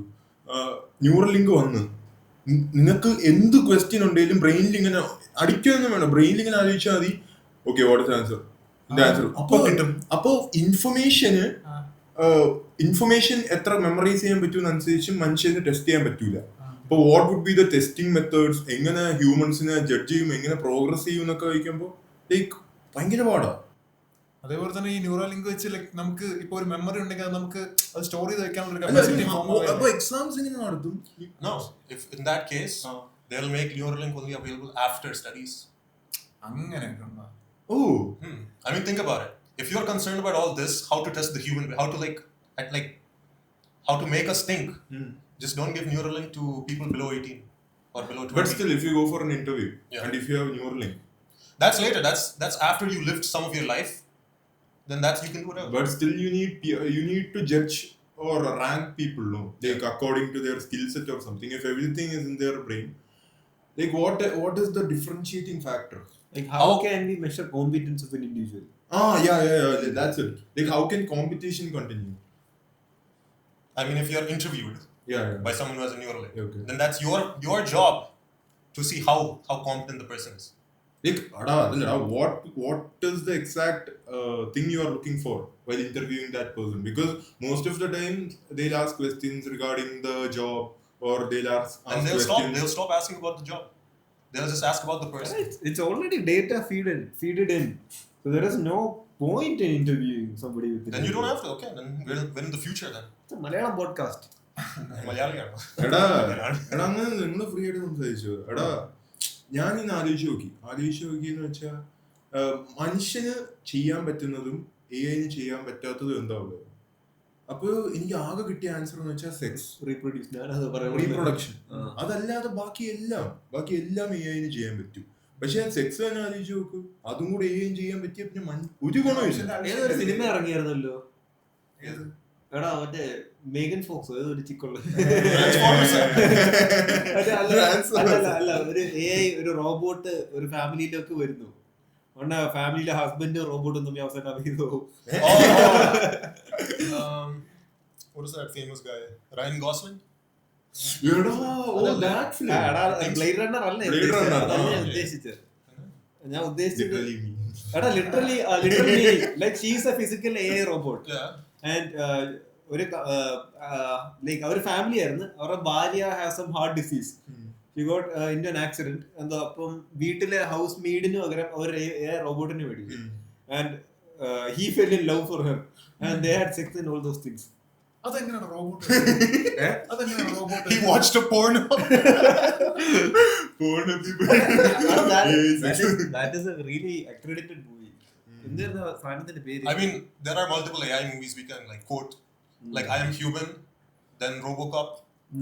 S4: ന്യൂറലിങ്ക് വന്ന് നിനക്ക് എന്ത് ക്വസ്റ്റ്യൻ ഉണ്ടെങ്കിലും ബ്രെയിനിൽ ഇങ്ങനെ അടിക്കൊന്നും വേണം, ബ്രെയിനിൽ ഇങ്ങനെ ആലോചിച്ചാൽ മതി. ഓക്കെ വാട്ട് ഇസ് ആൻസർ, ഇതിന്റെ ആൻസർ അപ്പൊ കിട്ടും. അപ്പൊ ഇൻഫർമേഷൻ എത്ര മെമ്മറൈസ് ചെയ്യാൻ പറ്റുമെന്നനുസരിച്ച് മനുഷ്യന് ടെസ്റ്റ് ചെയ്യാൻ പറ്റൂല. അപ്പൊ what would be the testing methods, എങ്ങനെ ഹ്യൂമൻസിനെ ജഡ്ജ് ചെയ്യും, എങ്ങനെ പ്രോഗ്രസ് ചെയ്യും എന്നൊക്കെ വയ്ക്കുമ്പോ ലൈക്ക് ഭയങ്കര പാടാ.
S3: അതേപോലെ തന്നെ ഈ ന്യൂറലിങ്ക് വെച്ച് ലൈക്ക് നമുക്ക് ഇപ്പൊ ഒരു മെമ്മറി ഉണ്ടെങ്കിൽ അത് നമുക്ക് അത് സ്റ്റോർ ചെയ്ത് വെക്കാനുള്ള കപ്പാസിറ്റി.
S4: അപ്പൊ എക്സാംസ് എങ്ങനെ നടത്തും?
S2: No, if in that case they'll make Neuralink only available after studies.
S3: അങ്ങനെയൊക്കെ ഉണ്ടോ?
S4: Oh,
S2: I mean, think about it. If you're concerned about all this, how to test the human, how to how to make us think, just don't give Neuralink to people below 18 or below 20.
S4: but still, if you go for an interview and if you have Neuralink,
S2: that's later. That's after you lived some of your life. Then you can do whatever.
S4: but still you need to judge or rank people, no? Like according to their skill set or something. If everything is in their brain, like what is the differentiating factor?
S1: Like how can we measure competence of an individual?
S4: Yeah, that's it. Like how can competition continue?
S2: I mean, if you're interviewed by someone who has a Neuralink,
S4: Okay.
S2: then that's your job to see how competent the person is.
S4: Like what is the exact thing you are looking for while interviewing that person? Because most of the time they'll ask questions regarding the job, or they'll ask
S2: And they'll
S4: questions.
S2: stop asking about the job. They'll just ask about the person.
S1: It's already data feeded in, so there is no point in interviewing somebody with.
S2: Then you don't have to. Okay, then we're in the future then.
S1: It's a Malayalam podcast.
S2: Malayalam.
S4: എടാ അങ്ങനെ നിങ്ങൾ free ആയിട്ട് സംസാരിച്ചു. എടാ ഞാൻ ഇന്ന് ആലോചിച്ച് നോക്കിയെന്ന് വെച്ചാൽ മനുഷ്യന് ചെയ്യാൻ പറ്റുന്നതും AI-ന് ചെയ്യാൻ പറ്റാത്തതും എന്താ ഉള്ളത്? അപ്പൊ എനിക്ക് ആകെ കിട്ടിയ ആൻസർ എന്ന് വെച്ചാൽ സെക്സ്, റീപ്രൊഡക്ഷൻ. അതല്ലാതെ ബാക്കി എല്ലാം AI-ന് ചെയ്യാൻ പറ്റും. പക്ഷെ സെക്സ് തന്നെ ആലോചിച്ച് നോക്ക്, അതും കൂടെ AI-ന് ചെയ്യാൻ പറ്റിയ പിന്നെ ഒരു ഗുണമില്ല.
S1: ഏതൊരു സിനിമ ഇറങ്ങിയായിരുന്നല്ലോ, എടാ മറ്റേ മേഗൻ ഫോക്സ് ഏതൊരു ചിക്കുള്ള അല്ല ഒരു AI ഒരു റോബോട്ട് ഒരു ഫാമിലിയിലൊക്കെ വരുന്നു. ഫാമിലിയിലെ ഹസ്ബൻഡ് റോബോട്ടും തമ്മിൽ അവസാനം അഭിനയിച്ചു.
S2: What is that famous guy? Ryan Gosling?
S1: Blade Runner അല്ലേ ഉദ്ദേശിച്ചത്? ഞാൻ ഉദ്ദേശിച്ചത് എടാ literally like she is a physical AI robot. And ഒരു ലൈക്ക് അവർ ഫാമിലി ആയിരുന്നു. അവരുടെ ഭാര്യ has some heart disease. She got in an accident എന്തോ. അപ്പം വീട്ടിലെ ഹൗസ് മെയ്ഡിന് പകരം അവർ റോബോട്ടിനെ മേടിച്ചു. And he fell in love for her and they had sex and all those things.
S3: അതെങ്ങനെയാണ് robot?
S2: He watched a porno.
S1: That is a really accredited movie. എന്തായിരുന്നു സാധനത്തിന്റെ പേര്?
S2: I mean, there are multiple AI movies we can like quote. Like I Am Human, then RoboCop.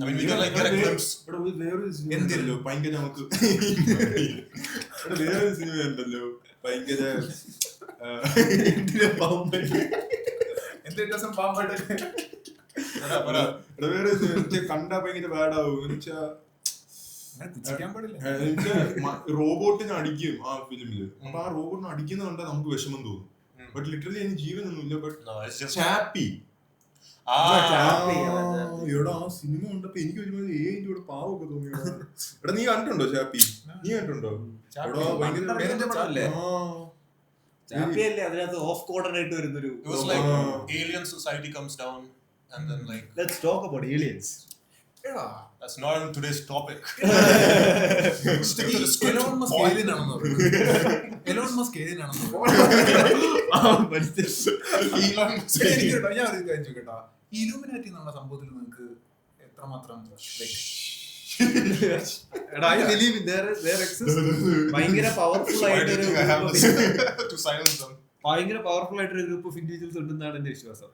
S2: I mean, we can like get a glimpse.
S4: വേറൊരു cinema ഉണ്ടല്ലോ ഭയങ്കര നമുക്ക് വേറൊരു cinema ഉണ്ടല്ലോ ഭയങ്കര വേറെ കണ്ടാ ഭയങ്കര ബാഡാവും. റോബോട്ടിനെ അടിക്കും ആ ഫിലിമില്. അപ്പൊ ആ റോബോട്ടിനെ അടിക്കുന്ന കണ്ടാ നമുക്ക് വിഷമം തോന്നും. ബട്ട് ലിറ്ററലി അതിന് ജീവനൊന്നുമില്ല. ബട്ട് ചാപ്പി എടാ ആ സിനിമ കണ്ടപ്പോ എനിക്ക് ഒരുമാതിരി AI-ന്റെ കൂടെ പാവൊക്കെ തോന്നി. എടാ നീ കണ്ടിട്ടുണ്ടോ ചാപ്പി? നീ കണ്ടിട്ടുണ്ടോ?
S1: അതിനകത്ത് ഓഫ് കോഡർ ആയിട്ട് വരുന്നൊരു
S2: It was like alien society comes down and then like
S1: let's talk about aliens.
S2: That's not on today's topic.
S3: Stick to the script. Elon Musk alien ആണെന്നോ? Elon Musk alien ആണെന്നോ? ഞാൻ ഒരു കാര്യം ചോദിക്കട്ടോ, ഇലുമിനാറ്റി എന്നുള്ള സംഭവത്തിൽ നിങ്ങൾക്ക് എത്രമാത്രം
S1: ഭയങ്കര പവർഫുൾ ആയിട്ടൊരു ഗ്രൂപ്പ് ഓഫ് ഇൻഡിവിജ്വൽസ് ഉണ്ടെന്നാണ് എന്റെ വിശ്വാസം.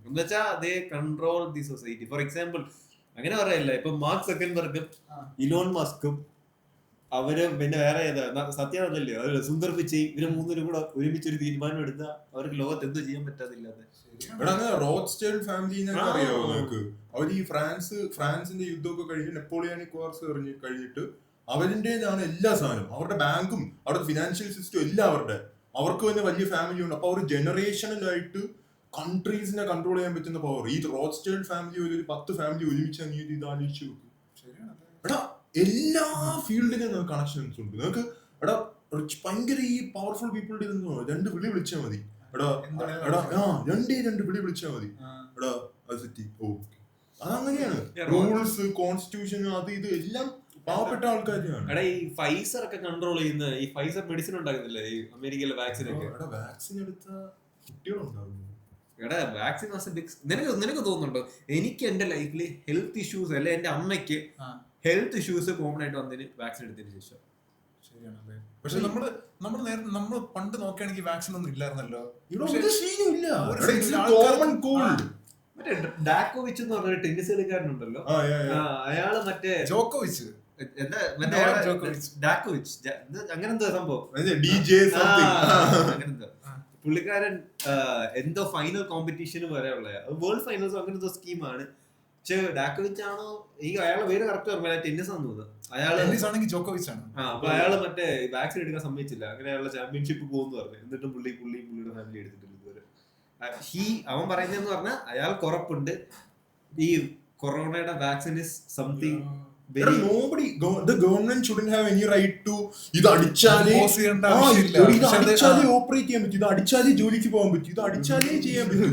S1: എന്നുവെച്ചാൽ they control the society. For example അങ്ങനെ പറയല്ല, ഇപ്പൊ മാർക്ക് സക്കൻബർഗും ഇലോൺ മസ്കും അവര് പിന്നെ വേറെ ഏതാ സത്യം അതല്ലേ അവര് സുന്ദർ പിച്ചൈ ഇവര് മൂന്നിനും കൂടെ ഒരുമിച്ചൊരു തീരുമാനം എടുത്താൽ അവർക്ക് ലോകത്ത് എന്തോ ചെയ്യാൻ പറ്റാതില്ലാതെ.
S4: റോത്സ്ചൈൽഡ് ഫാമിലിനെ അറിയാവോ നിനക്ക്? അവർ ഈ ഫ്രാൻസിന്റെ യുദ്ധമൊക്കെ കഴിഞ്ഞ് നെപ്പോളിയാനിക് വാർസ് കഴിഞ്ഞിട്ട് അവരിന്റേതാണ് എല്ലാ സാധനവും. അവരുടെ ബാങ്കും അവരുടെ ഫിനാൻഷ്യൽ സിസ്റ്റം എല്ലാം അവർക്ക് തന്നെ വലിയ ഫാമിലി ഉണ്ട്. അപ്പൊ അവർ ജനറേഷനിലായിട്ട് കൺട്രീസിനെ കൺട്രോൾ ചെയ്യാൻ പറ്റുന്ന പവർ ഈ റോത്സ്ചൈൽഡ് ഫാമിലി ഒരു 10 ഫാമിലി ഒരുമിച്ച് നീ ഇത് ആലോചിച്ച് നോക്കും. എടാ എല്ലാ ഫീൽഡിനും കണക്ഷൻസ് ഉണ്ട് നിനക്ക്. എടാ ഭയങ്കര ഈ പവർഫുൾ പീപ്പിളുടെ ഇതെന്നോ 2 വിളി വിളിച്ചാൽ മതി. എടാ 2 വിളി വിളിച്ചാൽ മതി. എടാ അതങ്ങനെയാണ്. റൂൾസ്, കോൺസ്റ്റിറ്റ്യൂഷൻ, അത് ഇത് എല്ലാം പാവപ്പെട്ട ആൾക്കാരാണ്.
S1: എടാ ഈ ഫൈസർ ഒക്കെ കൺട്രോൾ ചെയ്യുന്ന ഈ ഫൈസർ മെഡിസിൻ ഉണ്ടാക്കുന്നില്ലേ ഈ അമേരിക്കയിലെ വാക്സിൻ ഒക്കെ.
S4: വാക്സിൻ എടുത്ത കുട്ടികളുണ്ടാവും.
S1: എടാ വാക്സിൻ നിനക്ക് തോന്നുന്നുണ്ടോ എനിക്ക് എന്റെ ലൈഫിൽ ഹെൽത്ത് ഇഷ്യൂസ് അല്ലെ എന്റെ അമ്മയ്ക്ക് ഹെൽത്ത് ഇഷ്യൂസ് കോമൺ ആയിട്ട് വന്നതിന് വാക്സിൻ എടുത്തതിന് ശേഷം?
S3: ശരിയാണ്. പക്ഷെ നമ്മള് പണ്ട് നോക്കുകയാണെങ്കിൽ വാക്സിൻ ഒന്നും ഇല്ലായിരുന്നല്ലോ.
S1: മറ്റേ ഡാക്കോവിച്ച് എന്ന് പറഞ്ഞ ടെന്നീസ് കളിക്കാരനുണ്ടല്ലോ, അയാള് മറ്റേ
S3: ജോക്കോവിച്ച്
S1: അങ്ങനെന്തോ സംഭവം അങ്ങനെന്തോ പുള്ളിക്കാരൻ എന്തോ ഫൈനൽ കോമ്പറ്റീഷന് വരെയുള്ള വേൾഡ് ഫൈനൽസോ അങ്ങനത്തെ സ്കീമാണ്. പക്ഷെ ഡാക്കോവിച്ച് ആണോ അയാളെ പേര് കറക്റ്റ് ഓർമ്മ, ടെന്നീസ് ആണെന്ന് തോന്നുന്നു. അപ്പൊ അയാള് മറ്റേ വാക്സിൻ എടുക്കാൻ സമ്മതിച്ചില്ല. അങ്ങനെ അയാളുടെ ചാമ്പ്യൻഷിപ്പ് പോകുന്നു പറഞ്ഞു. എന്നിട്ടും പുള്ളിയുടെ ഫാമിലി എടുത്തിട്ടില്ല ഇതുവരെ. അവൻ പറയുന്നതെന്ന് പറഞ്ഞാൽ അയാൾക്ക് ഉറപ്പുണ്ട് ഈ കൊറോണയുടെ vaccine is something very
S4: nobody the government shouldn't have any right to ഇത് അടിച്ചാലേ ഓപ്പറേറ്റ് ചെയ്യാൻ പറ്റും, ഇത് അടിച്ചാലേ ജോലിക്ക് പോകാൻ പറ്റും, ഇത് അടിച്ചാലേ ചെയ്യാൻ പറ്റും.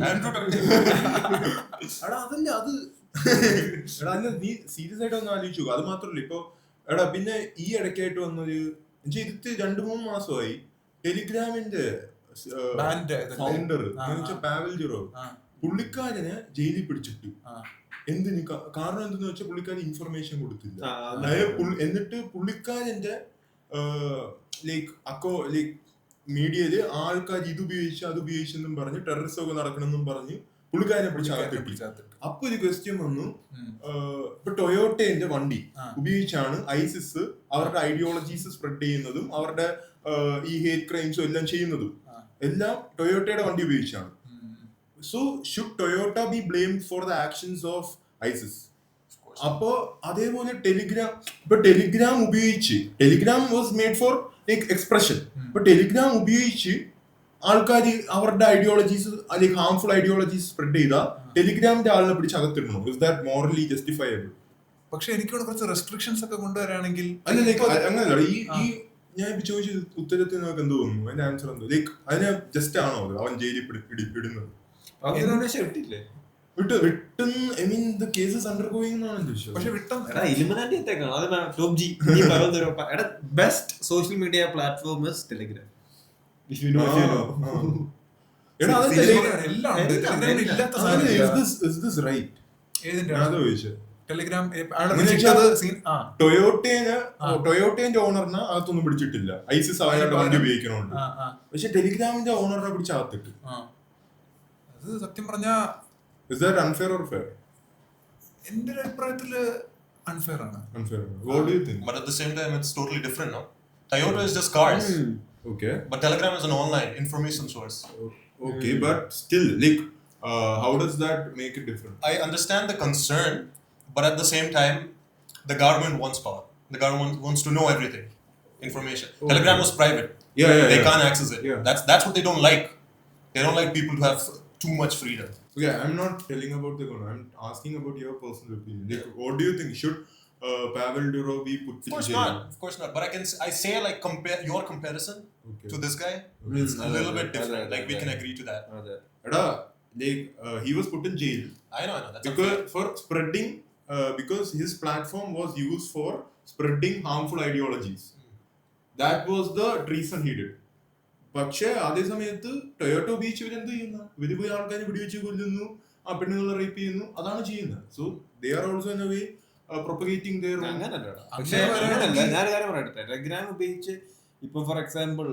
S4: എടാ അതല്ല അത് എടാ അല്ല നീ സീരിയസ് ആയിട്ട് ഒന്ന് ആലോചിച്ചു. അത് മാത്രല്ല ഇപ്പൊ എടാ പിന്നെ ഈ ഇടയ്ക്കായിട്ട് വന്നൊരു ഇത് 2-3 മാസമായി ടെലിഗ്രാമിന്റെ ഫൗണ്ടർ പാവൽ ജിറോ പുള്ളിക്കാരനെ ജയിലിൽ പിടിച്ചിട്ടു. എന്തിന്? കാരണം എന്തെന്ന് വെച്ചാൽ പുള്ളിക്കാരൻ ഇൻഫർമേഷൻ കൊടുത്തില്ല. എന്നിട്ട് പുള്ളിക്കാരന്റെ മീഡിയയില് ആൾക്കാർ ഇത് ഉപയോഗിച്ച് അത് ഉപയോഗിച്ചെന്നും പറഞ്ഞ് ടെററിസം ഒക്കെ നടക്കണമെന്നും പറഞ്ഞ് പുള്ളിക്കാരനെ പിടിച്ച്. അപ്പൊ ഒരു ക്വസ്റ്റ്യൻ വന്നു, ഇപ്പൊ ടൊയോട്ടേന്റെ വണ്ടി ഉപയോഗിച്ചാണ് ഐസിസ് അവരുടെ ഐഡിയോളജീസ് സ്പ്രെഡ് ചെയ്യുന്നതും അവരുടെ ഈ ഹേറ്റ് ക്രൈംസും എല്ലാം ചെയ്യുന്നതും എല്ലാം ടൊയോട്ടയുടെ വണ്ടി ഉപയോഗിച്ചാണ്. So should Toyota be blamed for the actions of ISIS? അപ്പോ അതേപോലെ ടെലിഗ്രാം ഉപയോഗിച്ച് Telegram was made for expression. ഇപ്പൊ ടെലിഗ്രാം ഉപയോഗിച്ച് ആൾക്കാർ അവരുടെ ഐഡിയോളജീസ് അല്ലെങ്കിൽ ഹാർംഫുൾ ഐഡിയോളജീസ് സ്പ്രെഡ് ചെയ്താൽ ടെലിഗ്രാമിന്റെ ആളിനെ പിടിച്ച് അകത്തിടണോ? Is that morally justifiable?
S3: പക്ഷെ എനിക്കിവിടെ കുറച്ച് റെസ്ട്രിക്ഷൻസ് ഒക്കെ കൊണ്ടുവരാണെങ്കിൽ
S4: അങ്ങനെയല്ല. ഈ ഞാൻ ഇപ്പൊ ചോദിച്ച ഉത്തരത്തിൽ നമുക്ക് എന്ത് തോന്നുന്നു? അതിന്റെ ആൻസർ എന്തോ അതിനെ ജസ്റ്റ് ആണോ അവൻ ജയിലിൽ ഇടുന്നത്?
S1: Best social media platform is Telegram.
S4: ടൊയോട്ടേന്റെ ഓണറിനെ അകത്തൊന്നും പിടിച്ചിട്ടില്ല, ഐസിസ് അവരുടെ വണ്ടി ഉപയോഗിക്കണോണ്ട്. പക്ഷെ ടെലിഗ്രാമിന്റെ ഓണറിനെ പിടിച്ച് അകത്തിട്ട്.
S3: അത് സത്യം പറഞ്ഞാ
S4: unfair or fair?
S3: എന്റെ ഒരു അഭിപ്രായത്തില് unfair ആണ്.
S4: What do you think?
S2: But at the same time it's totally different now. Toyota is just cars.
S4: Okay.
S2: But Telegram is an online information source.
S4: Okay, but still how does that make it different?
S2: I understand the concern, but at the same time the government wants power. The government wants to know everything. Information. Okay. Telegram was private. They can't access it. That's what they don't like. They don't like people to have too much freedom.
S4: Okay, I'm not telling about the government. I'm asking about your personal opinion. What do you think? Should Pavel Durov be put in jail?
S2: Of course not. But I say compare your comparison to this guy. It's a little bit different. We can agree to that.
S4: He was put in jail.
S2: I know. That's
S4: because for spreading, because his platform was used for spreading harmful ideologies. That was the treason he did. പക്ഷെ അതേ സമയത്ത് Toyota beach ഇവരെന്ത് ചെയ്യുന്നു? ഇവര് പോയി ആൾക്കാരെ വെടിവെച്ച് കൊല്ലുന്നു, ആ പെണ്ണുങ്ങളെ റേപ്പ് ചെയ്യുന്നു, അതാണ് ചെയ്യുന്നത്. So they are also in a way propagating there.
S1: ഞാനൊരു കാര്യം പറയട്ടെ, ടെലഗ്രാം ഉപയോഗിച്ച് ഇപ്പൊ ഫോർ എക്സാമ്പിൾ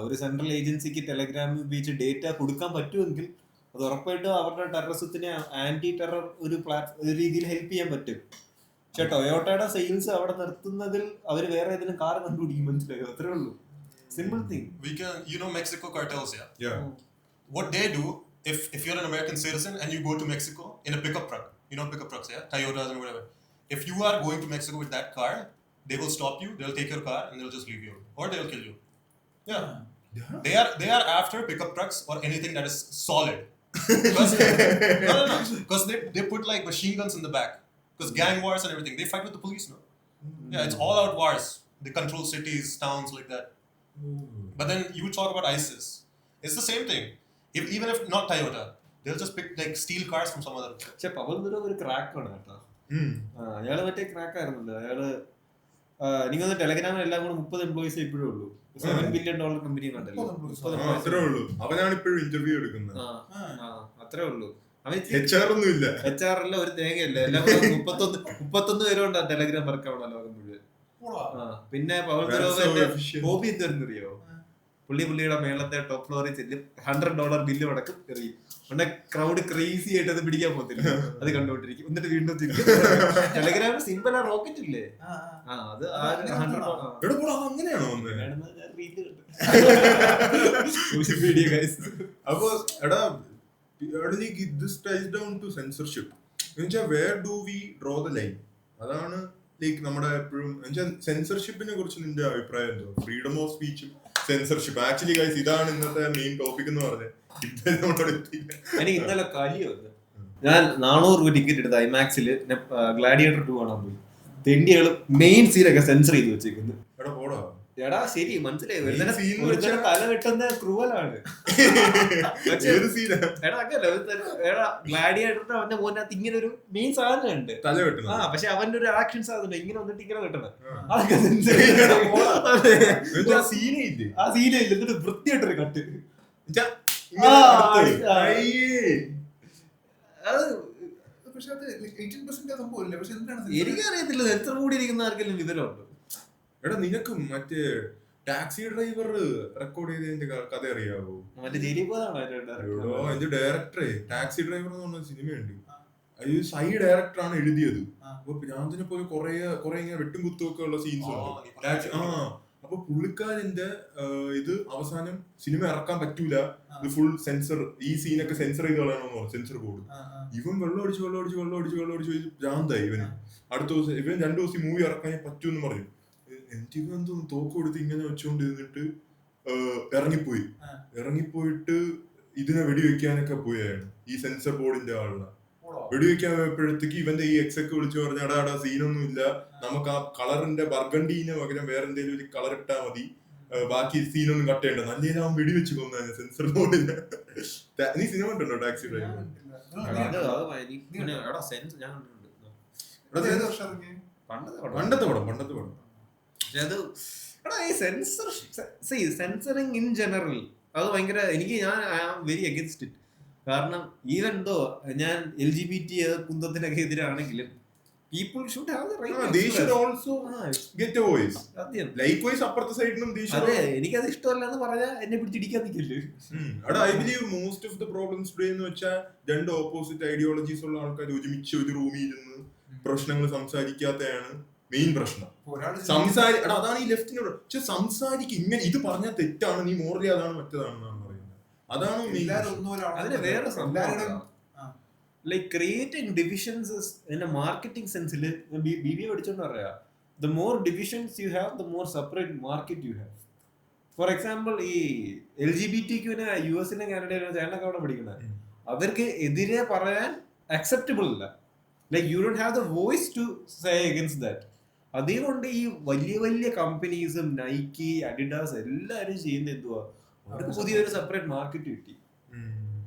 S1: ഒരു സെൻട്രൽ ഏജൻസിക്ക് ടെലഗ്രാം ഉപയോഗിച്ച് ഡേറ്റ കൊടുക്കാൻ പറ്റുമെങ്കിൽ അത് ഉറപ്പായിട്ടും അവരുടെ ടെററിസത്തിന് ആന്റി ടെറർ ഒരു രീതിയിൽ ഹെൽപ്പ് ചെയ്യാൻ പറ്റും. പക്ഷെ ടൊയോട്ടയുടെ സെയിൽസ് അവിടെ നിർത്തുന്നതിൽ അവർ വേറെ ഏതെങ്കിലും കാർ കണ്ടുപിടിക്കും, മനസ്സിലായോ? അത്രേ ഉള്ളൂ. Simple thing.
S2: We can, Mexico cartels,
S4: Yeah.
S2: What they do, if you're an American citizen and you go to Mexico in a pickup truck, pickup trucks, Toyotas and whatever. If you are going to Mexico with that car, they will stop you, they'll take your car and they'll just leave you, or they'll kill you. Yeah. They are after pickup trucks or anything that is solid. Because they put like machine guns in the back. Because gang wars and everything, they fight with the police, no? Yeah, it's all out wars. They control cities, towns like that. But then you talk about ISIS. It's the same thing. Even if not Toyota, they'll just pick like steal cars from some other.
S1: പക്ഷെ പവൻ ഒരു ക്രാക്കാണ് കേട്ടോ. അയാള് മറ്റേ crack ആയിരുന്നല്ലോ. അയാള് എനിക്കൊന്ന് ടെലഗ്രാമിൽ എല്ലാം കൂടെ 30 എംപ്ലോയീസ് ഇപ്പോഴും ഉള്ളൂ. $7 billion കമ്പനി കണ്ടല്ലോ.
S4: അത്രേ ഉള്ളൂ. അവനാണ് ഇപ്പോഴും ഇന്റർവ്യൂ എടുക്കുന്നത്.
S1: അത്രേ ഉള്ളൂ.
S4: HR ഒന്നും ഇല്ല.
S1: HR എല്ലാം ഒരു തേങ്ങയല്ല. എല്ലാം 31 പേരുണ്ട് ടെലഗ്രാം വർക്ക് അവിടെ ലോകം മുഴുവൻ. പിന്നെ പവൻ ഹോബി എന്തായിരുന്നറിയോ? പുള്ളിയുടെ മേളത്തെ ടോപ്പ് ഫ്ലോറിൽ ചെല്ലും, $100 ബില്ല് അടക്കം എറിയും. ഉണ്ടെ ക്രൗഡ് ക്രേസി ആയിട്ട് അത് പിടിക്കാൻ പോകത്തില്ല, അത് കണ്ടുകൊണ്ടിരിക്കും. എന്നിട്ട് വീണ്ടും തിരിക്കും. ടെലഗ്രാമിൽ സിമ്പിൾ ആ റോക്കറ്റ് ഇല്ലേ, അത്
S4: അങ്ങനെയാണോ?
S1: അപ്പൊ
S4: എടാ this ties down to censorship. Where do we draw the line? അതാണ് ലൈക്ക് നമ്മുടെ എപ്പോഴും സെൻസർഷിപ്പിനെ കുറിച്ച് നിന്റെ അഭിപ്രായം എന്തോ? ഫ്രീഡം ഓഫ് സ്പീച്ചും സെൻസർഷിപ്പ്. ആക്ച്വലി ഗൈസ് ഇതാണ് ഇന്നത്തെ മെയിൻ ടോപ്പിക് എന്ന് പറഞ്ഞത്.
S1: എനിക്ക് ഇന്നലെ കലി വന്നു. ഞാൻ 400 രൂപ ടിക്കറ്റ് എടുത്ത് ഐമാക്സിൽ ഗ്ലാഡിയേറ്റർ 2 കാണാൻ പോയി. തെണ്ടികള് മെയിൻ സീനൊക്കെ സെൻസർ ചെയ്ത് വെച്ചേക്കുന്നു. എടാ ശരി മനസ്സിലായി, തല വെട്ടുന്ന ക്രൂവലാണ്. എടാ ഗ്ലാഡിയേറ്ററിന്റെ അവന്റെ മോനകത്ത് ഇങ്ങനെ ഒരു മെയിൻ സാധനം ഉണ്ട്, പക്ഷെ അവന്റെ ഒരു ആക്ഷൻ സാധനം ഇങ്ങനെ വന്നിട്ട് ഇങ്ങനെ വെട്ടണം. അതൊക്കെ ആ സീനേ ഇല്ല, എന്നിട്ട് വൃത്തിയായിട്ടൊരു കട്ട്. എനിക്കറിയത്തില്ല എത്ര കൂടി ഇരിക്കുന്ന ആർക്കെങ്കിലും വിവരമുണ്ട്.
S4: എടാ നിനക്ക് മറ്റേ ടാക്സി ഡ്രൈവർ റെക്കോർഡ് ചെയ്തതിന്റെ കഥ അറിയാവോ? അതിന്റെ ഡയറക്ടറെ ടാക്സി ഡ്രൈവർ എന്ന് പറഞ്ഞ സിനിമയുണ്ട്, അത് സൈ ഡയറക്ടറാണ് എഴുതിയത്. അപ്പൊ ഭ്രാന്തിനെ പോലെ കുറെ ഇങ്ങനെ വെട്ടും കുത്തും ഒക്കെ ഉള്ള സീൻസ് ഉണ്ട്. അപ്പൊ പുള്ളിക്കാരന്റെ ഇത് അവസാനം സിനിമ ഇറക്കാൻ പറ്റൂല, ഇത് ഫുൾ സെൻസർ, ഈ സീനൊക്കെ സെൻസർ ചെയ്ത് കളയണമെന്ന് പറഞ്ഞു, സെൻസർ ബോർഡ്. ഇവൻ വെള്ളമടിച്ച് ഭ്രാന്തായി ഇവന്. അടുത്ത ദിവസം ഇവൻ 2 ദിവസം മൂവി ഇറക്കാൻ പറ്റൂന്ന് പറഞ്ഞു. എന്തോന്ന് തോക്ക് കൊടുത്ത് ഇങ്ങനെ വെച്ചോണ്ടിരുന്നിട്ട് ഇറങ്ങിപ്പോയിട്ട് ഇതിനെ വെടിവെക്കാനൊക്കെ പോയാണ് ഈ സെൻസർ ബോർഡിന്റെ ആളിനെ. വെടിവെക്കാൻ പോയപ്പോഴത്തേക്ക് ഇവന്റെ ഈ എക്സൊക്കെ വിളിച്ചു പറഞ്ഞ എടാ സീനൊന്നും ഇല്ല, നമുക്ക് ആ കളറിന്റെ ബർഗണ്ടീന് പകരം വേറെ എന്തെങ്കിലും ഒരു കളർ ഇട്ടാ മതി, ബാക്കി സീനൊന്നും കട്ട് ചെയ്യണ്ട. നല്ല അവൻ വെടിവെച്ച് കൊന്ന സെൻസർ ബോർഡിന്. നീ സിനിമ കണ്ടോ ടാക്സി ഡ്രൈവർ? പണ്ടത്തെ പടം.
S1: സെൻസറിങ് ഇൻ ജനറൽ അത് ഭയങ്കര ഞാൻ വെരി അഗൈൻസ്റ്റ് ഇറ്റ്. കാരണം ഈവൻ ദോ ഞാൻ LGBT കുന്തത്തിനൊക്കെ എതിരാണെങ്കിലും people should have the right.
S4: They should also get a voice. Likewise അപ്പുറത്തെ സൈഡിലും
S1: എനിക്കത് ഇഷ്ടമല്ലെന്ന് പറഞ്ഞാൽ എന്നെ പിടിച്ചിടിക്കാൻ നിൽക്കില്ലേ.
S4: I believe most of the problems today എന്ന് വെച്ചാൽ 2 ഓപ്പോസിറ്റ് ഐഡിയോളജീസ് ഉള്ള ആൾക്കാർ ഒരുമിച്ച് ഒരു റൂമിൽ ഇരുന്ന് പ്രശ്നങ്ങൾ സംസാരിക്കാത്തതാണ് മെയിൻ പ്രശ്നം. അതാണ് ഈ ലെഫ്റ്റിനോട് പക്ഷെ സംസാരിക്കും ഇങ്ങനെ ഇത് പറഞ്ഞാൽ തെറ്റാണ്, നീ മോറലി അതാണ് മറ്റേതാണെന്നാണ് പറയുന്നത്. അതാണ്
S1: വേറെ സംഭവം. Like creating divisions in a marketing sense, BBA പഠിച്ചോണ്ട് പറയാ, the more divisions you have, the more separate market you have. For example, ഈ LGBTQ-നെ US-ലും കാനഡയിലും ചേട്ടനൊക്കെ അവിടെ പഠിക്കുന്നത്, അവർക്ക് എതിരെ പറയാൻ acceptable അല്ല. Like you don't have the voice to say against that. അതുകൊണ്ട് ഈ വലിയ കമ്പനീസും നൈക്കി, അഡിഡാസ് എല്ലാരും ചെയ്യുന്ന എന്തുവാ, അവർക്ക് പുതിയൊരു സെപ്പറേറ്റ് മാർക്കറ്റ് കിട്ടി.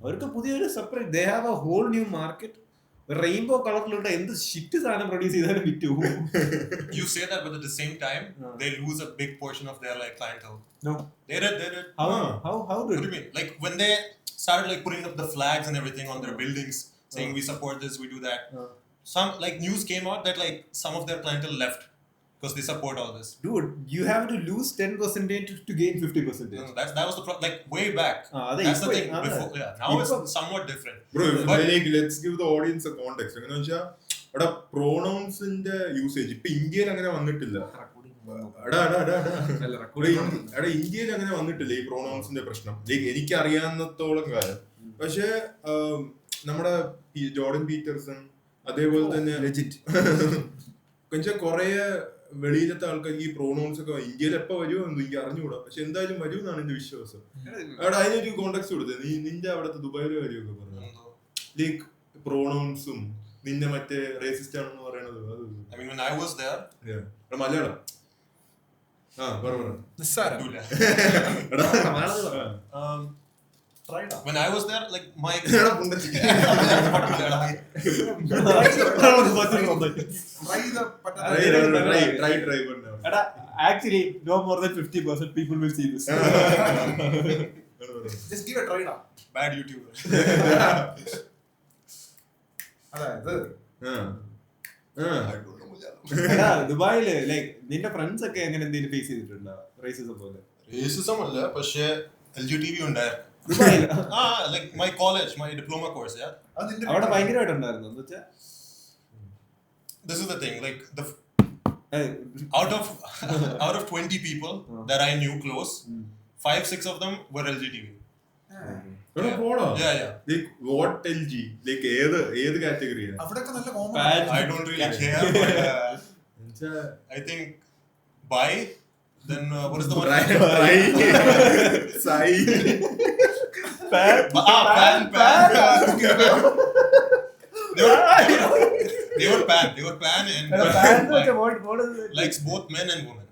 S1: അവർക്ക് പുതിയൊരു separate, they have a whole new market. Rainbow കളറിലുള്ള എന്ത് ഷിറ്റ് സാധനം പ്രൊഡ്യൂസ് ചെയ്താലും വിറ്റു.
S2: You say that, but at the same time, they lose a big portion of their like clientele.
S1: No.
S2: They did.
S1: How
S2: What do you mean? Like when they started like putting up the flags and everything on their buildings, saying we support this, we do that. Some like news came out that like some of their clientele left because they support all this.
S1: Dude, you have to lose 10% to gain 50%.
S2: No, that was the like way back. That's the thing. Before, now it's somewhat different.
S4: Bro, let's give the audience a context. എടാ പ്രോണൗൺസിന്റെ usage ഇപ്പൊ ഇന്ത്യയിൽ അങ്ങനെ വന്നിട്ടില്ല. എടാ ഇന്ത്യയിൽ അങ്ങനെ വന്നിട്ടില്ല ഈ പ്രോണൗൺസിന്റെ പ്രശ്നം എനിക്ക് അറിയാവുന്നത്തോളം കാലം. പക്ഷെ നമ്മുടെ ജോർഡൻ പീറ്റർസൺ അതേപോലെ തന്നെ കൊറേ വെളിയിലത്തെ ആൾക്കാർക്ക് ഈ പ്രോണൗൺസ് ഒക്കെ ഇന്ത്യയിൽ എപ്പോ വരുമോ എന്ന് എനിക്ക് അറിഞ്ഞുകൂടാ. പക്ഷെ എന്തായാലും വരും എന്നാണ് എന്റെ വിശ്വാസം. അവിടെ അതിനൊരു കോണ്ടാക്ട് കൊടുത്തത് നിന്റെ അവിടുത്തെ ദുബായിലെ കാര്യമൊക്കെ പറഞ്ഞു ലൈക്ക് പ്രോണൗൺസും നിന്നെ മറ്റേ റേസിസ്റ്റ് ആണെന്ന് പറയണത്. Malayalam
S2: When I was there, like my
S1: actually no more than 50% people will see this.
S3: Just give a try now.
S2: Bad YouTuber.
S1: ദുബായില് ലൈക് നിന്റെ ഫ്രണ്ട്സ് ഒക്കെ എങ്ങനെ എന്തെങ്കിലും ഫേസ് ചെയ്തിട്ടുണ്ടോ റേസിസം പോലെ?
S2: റേസിസം അല്ല, പക്ഷേ LGTB ഉണ്ടായിരുന്നു. Like my college, my diploma course, yeah.
S1: അവിടെ ഭയങ്കരമായിട്ടുണ്ടായിരുന്നു. എന്ന് വെച്ചാ
S2: this is the thing, like out of 20 people that I knew close, 5-6 of them were LGTB. Yeah.
S4: Like what LG? Like ഏത് കാറ്റഗറിയാ?
S3: അവിടെയൊക്കെ നല്ല common.
S2: I don't really care, but I think bi, then what is the one?
S4: Sai.
S2: Pan. They were pan and
S1: what is it?
S2: likes both men and women.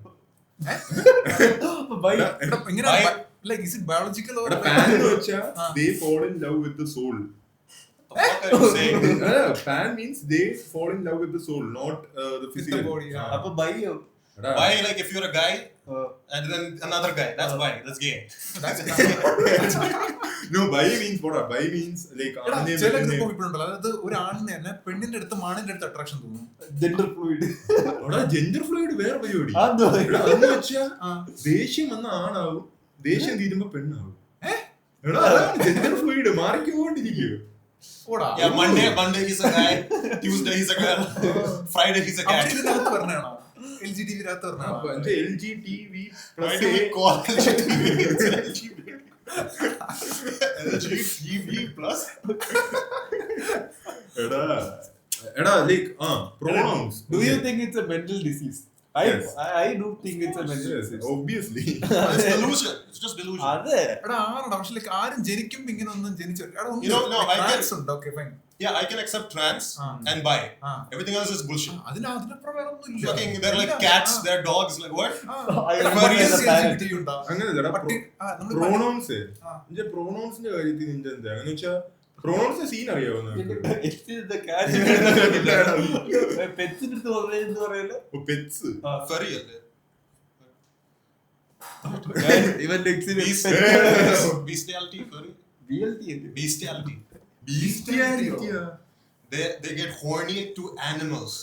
S3: Like is it biological or
S4: pan എന്ന് വെച്ചാ they fall in love with the soul.
S2: What are you saying?
S4: Pan means they fall in love with the soul, not the physical
S3: body.
S1: അപ്പൊ ബൈയോ
S2: Bi, like if you're a guy and then another guy, that's bi, that's gay.
S4: No, bi means what? Bi means like
S3: ചില group people ഉണ്ടല്ലോ, അതായത് ഒരു ആണിന് തന്നെ പെണ്ണിന്റെ അടുത്ത് മാണിന്റെ അടുത്ത് attraction തോന്നും.
S1: Gender fluid.
S4: ജെൻഡർ ഫ്ലൂയിഡ് വേറെ പരിപാടി. അതെന്ന് വെച്ചാ ദേഷ്യം വന്ന ആണാവും, ദേഷ്യം തീരുമ്പോ പെണ്ണാവും. ജെൻഡർ ഫ്ലൂയിഡ് മാറിക്കൊണ്ടിരിക്കും.
S2: Yeah, Monday he's a guy, Tuesday he's a girl, Friday he's a cat.
S3: ഇതിനകത്ത് പറഞ്ഞാണോ LGTB രാത്ത് പറഞ്ഞാണോ?
S4: LGTB
S2: Why do we call LGTB plus?
S4: എടാ like pronouns.
S1: Do you think it's a mental disease?
S4: Yes.
S1: I do think it's a mental disease.
S4: Obviously.
S2: It's delusion. It's just delusion.
S1: അതെ.
S3: എടാ ആണോ? പക്ഷെ like ആരും ജനിക്കുമ്പോ ഇങ്ങനെ ഒന്നും ജനിച്ചു.
S2: No, I can.
S3: Okay, fine.
S2: Yeah, I can accept trans and bi. Everything else is bullshit.
S3: അതിനപ്പുറം വേറെ ഒന്നും ഇല്ല.
S2: Fucking, they're like cats, they're dogs, like what?
S4: അങ്ങനെയല്ല പ്രോണൗൺസ്. പ്രോണൗൺസിന്റെ കാര്യത്തിൽ നിന്റെ എന്താ എന്ന് വെച്ചാ പ്രോണൗൺസിന്റെ സീൻ അറിയാവോ? പെറ്റ്സ്
S2: Furry അല്ലേ? Bestiality, furry. Bestiality. They get horny to animals.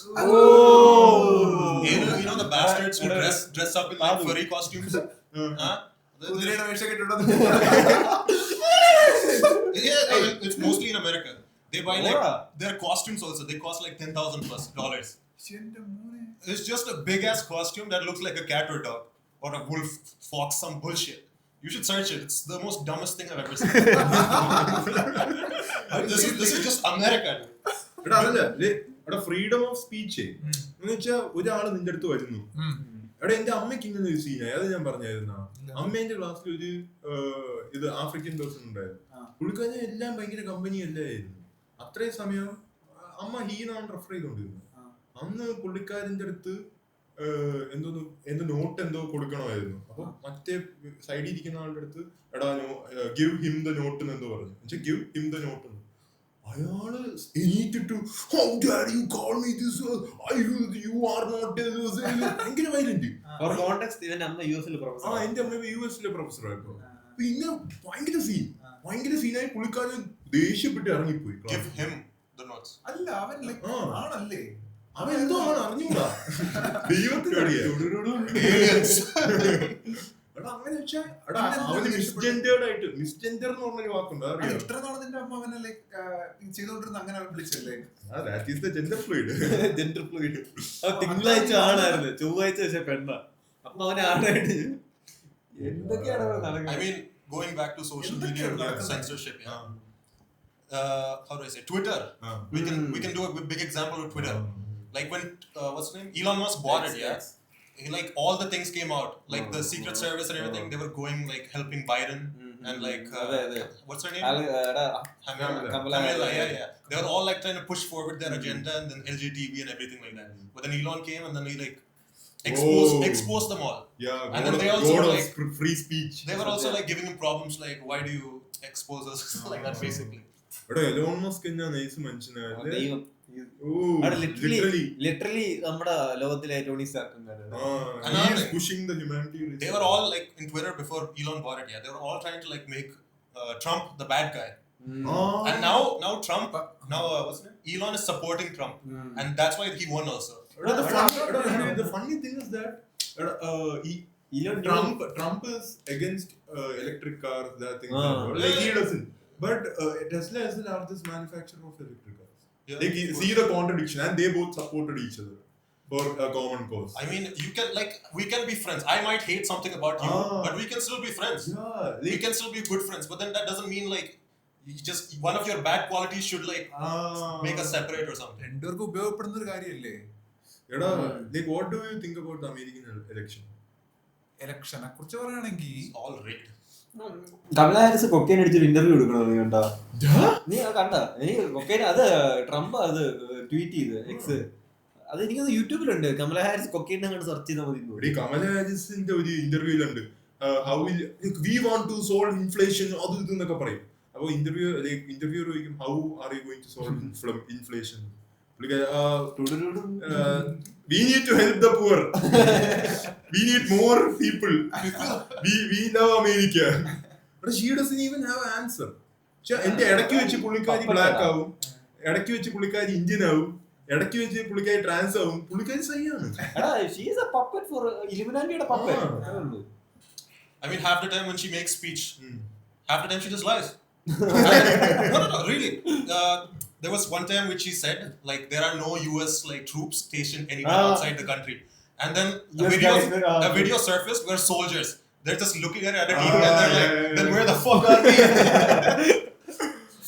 S2: You know the bastards who dress up in like furry costumes? Yeah, it's mostly in America. They buy like their costumes also. They cost like $10,000+. It's just a big ass costume that looks like a cat or dog or a wolf, fox, some bullshit. You should search it. It's the most dumbest thing I've ever seen. This is just America.
S4: എടാ freedom of speech എന്ന് വെച്ചാ ഒരാള് നിന്റെ അടുത്ത് വരുന്നു. എടാ എന്റെ അമ്മയ്ക്ക് ഇങ്ങനെ ഒരു സീനായി, അത് ഞാൻ പറഞ്ഞായിരുന്ന അമ്മേന്റെ ക്ലാസ്സിൽ ഒരു ഇത് ആഫ്രിക്കൻ പേഴ്സൺ ഉണ്ടായിരുന്നു. പുള്ളിക്കാരൻ എല്ലാം ഭയങ്കര കമ്പനി അല്ലായിരുന്നു. അത്രയും സമയം അമ്മ ഹീനാണ് റെഫർ ചെയ്തോണ്ടിരുന്നത്. അന്ന് പുള്ളിക്കാരന്റെ അടുത്ത് എന്തോ നോട്ട് എന്തോ കൊടുക്കണമായിരുന്നു. അപ്പൊ മറ്റേ സൈഡിൽ ഇരിക്കുന്ന ആളുടെ അടുത്ത് എടാ ഗിവ് ഹിം ദ നോട്ട് എന്തോ പറഞ്ഞു. Give him the note. അയാള് എണീറ്റിട്ടു how dare you call me this, you are not this, ഭയങ്കര വയലന്റ്.
S1: എന്റെ അമ്മ
S4: യുഎസിലെ പ്രൊഫസറായിരുന്നു. പിന്നെ ഭയങ്കര സീനായി പുള്ളിക്കാരൻ ദേഷ്യപ്പെട്ട് ഇറങ്ങിപ്പോയി.
S3: അല്ല അവൻ ആണല്ലേ,
S4: അവൻ എന്തോ ആണ് അറിഞ്ഞൂടാ. ദൈവത്തിന് അങ്ങനെ വെച്ചാ അവന് മിസ്ജെൻഡേർഡ് ആയിട്ട് മിസ്ജെൻഡർ എന്ന് പറഞ്ഞൊരു വാക്കുണ്ട് അറിയാം.
S3: ഇത്ര നാളെ നിന്റെ അമ്മ അവനെ ലൈക്ക് ചെയ്തോണ്ടിരുന്ന അങ്ങനെ വിളിച്ചല്ലേ?
S4: Gender fluid.
S1: Gender fluid. തിങ്കളാഴ്ച ആണായിരുന്നു, ചൊവ്വാഴ്ച പക്ഷെ പെണ്ണ. അപ്പൊ അവനെ ആണായിട്ട് എന്തൊക്കെയാണ് നടക്കുന്നത്?
S2: I mean, going back to social media censorship, how do I say, Twitter. We can do a big example of Twitter. Like when what's the name, Elon Musk bought it, like all the things came out, like the Secret Service and everything. They were going like helping Biden and like what's her name, Kamala. Yeah. They were all like trying to push forward their agenda, and then LGTB and everything like that. But then Elon came and then he like exposed them all.
S4: Yeah,
S2: and then they also like
S4: free speech.
S2: They were also like giving him problems like, why do you expose us like that basically.
S4: Elon Musk എന്നാ nice മനുഷ്യനാണ്.
S1: Literally നമ്മുടെ ലോകത്തിലെ Tony Stark.
S2: They were all like in Twitter before Elon bought it. They were all trying to like make Trump the bad guy. And now Trump, what's his name? Elon is supporting Trump, and that's why he won also.
S4: The funny thing is that Trump is against electric cars, that thing. Like he doesn't. But Tesla is the largest manufacturer of electric cars. Like see the contradiction, and they both supported each other for a common cause.
S2: I mean, you can like we can be friends. I might hate something about you, but we can still be friends. We can still be good friends. But then that doesn't mean like you just one of your bad qualities should like make us separate or something.
S3: രണ്ടുപേർക്കും ഉപയോഗപ്പെടുന്ന ഒരു കാര്യമല്ലേ?
S4: Like what do you think about the American election?
S3: ഇലക്ഷനെ കുറിച്ച് പറയുകയാണെങ്കിൽ
S2: all rigged.
S1: Kamala Harris cocaine അടിച്ചൊരു interview എടുക്കണോ നീ കണ്ട? നീ കണ്ട? എനിക്ക് കൊക്കൈൻ അത് ട്രംപ് അത് ട്വീറ്റ് ചെയ്ത് എക്സ് അത് എനിക്കത് യൂട്യൂബിലുണ്ട്. കമല ഹാരിസ് കൊക്കൈൻ അങ്ങനെ സെർച്ച് ചെയ്താൽ മതി.
S4: കമല ഹാരിസിന്റെ ഒരു ഇന്റർവ്യൂലുണ്ട് how will we want to solve inflation അത് ഇത് എന്നൊക്കെ പറയും. അപ്പൊ ഇന്റർവ്യൂ ചോദിക്കും how are you going to solve inflation? We need to help the poor. We need more people. We love America. But she doesn't even have an answer. എന്റെ ഇടയ്ക്ക് വെച്ച് പുള്ളിക്കാരി ബ്ലാക്ക് ആവും, ഇടയ്ക്ക് വെച്ച് പുള്ളിക്കാരി ഇന്ത്യൻ ആവും, ഇടയ്ക്ക് വെച്ച് പുള്ളിക്കാരി ട്രാൻസ് ആവും. പുള്ളിക്കാരി സഹിയാണ്.
S2: I mean, half the time when she makes speech, half the time she just lies. No, really. There was one time which she said like there are no US like troops stationed anywhere outside the country, and then a video surfaced where soldiers, they're just looking at it and they're like, then where the fuck are we?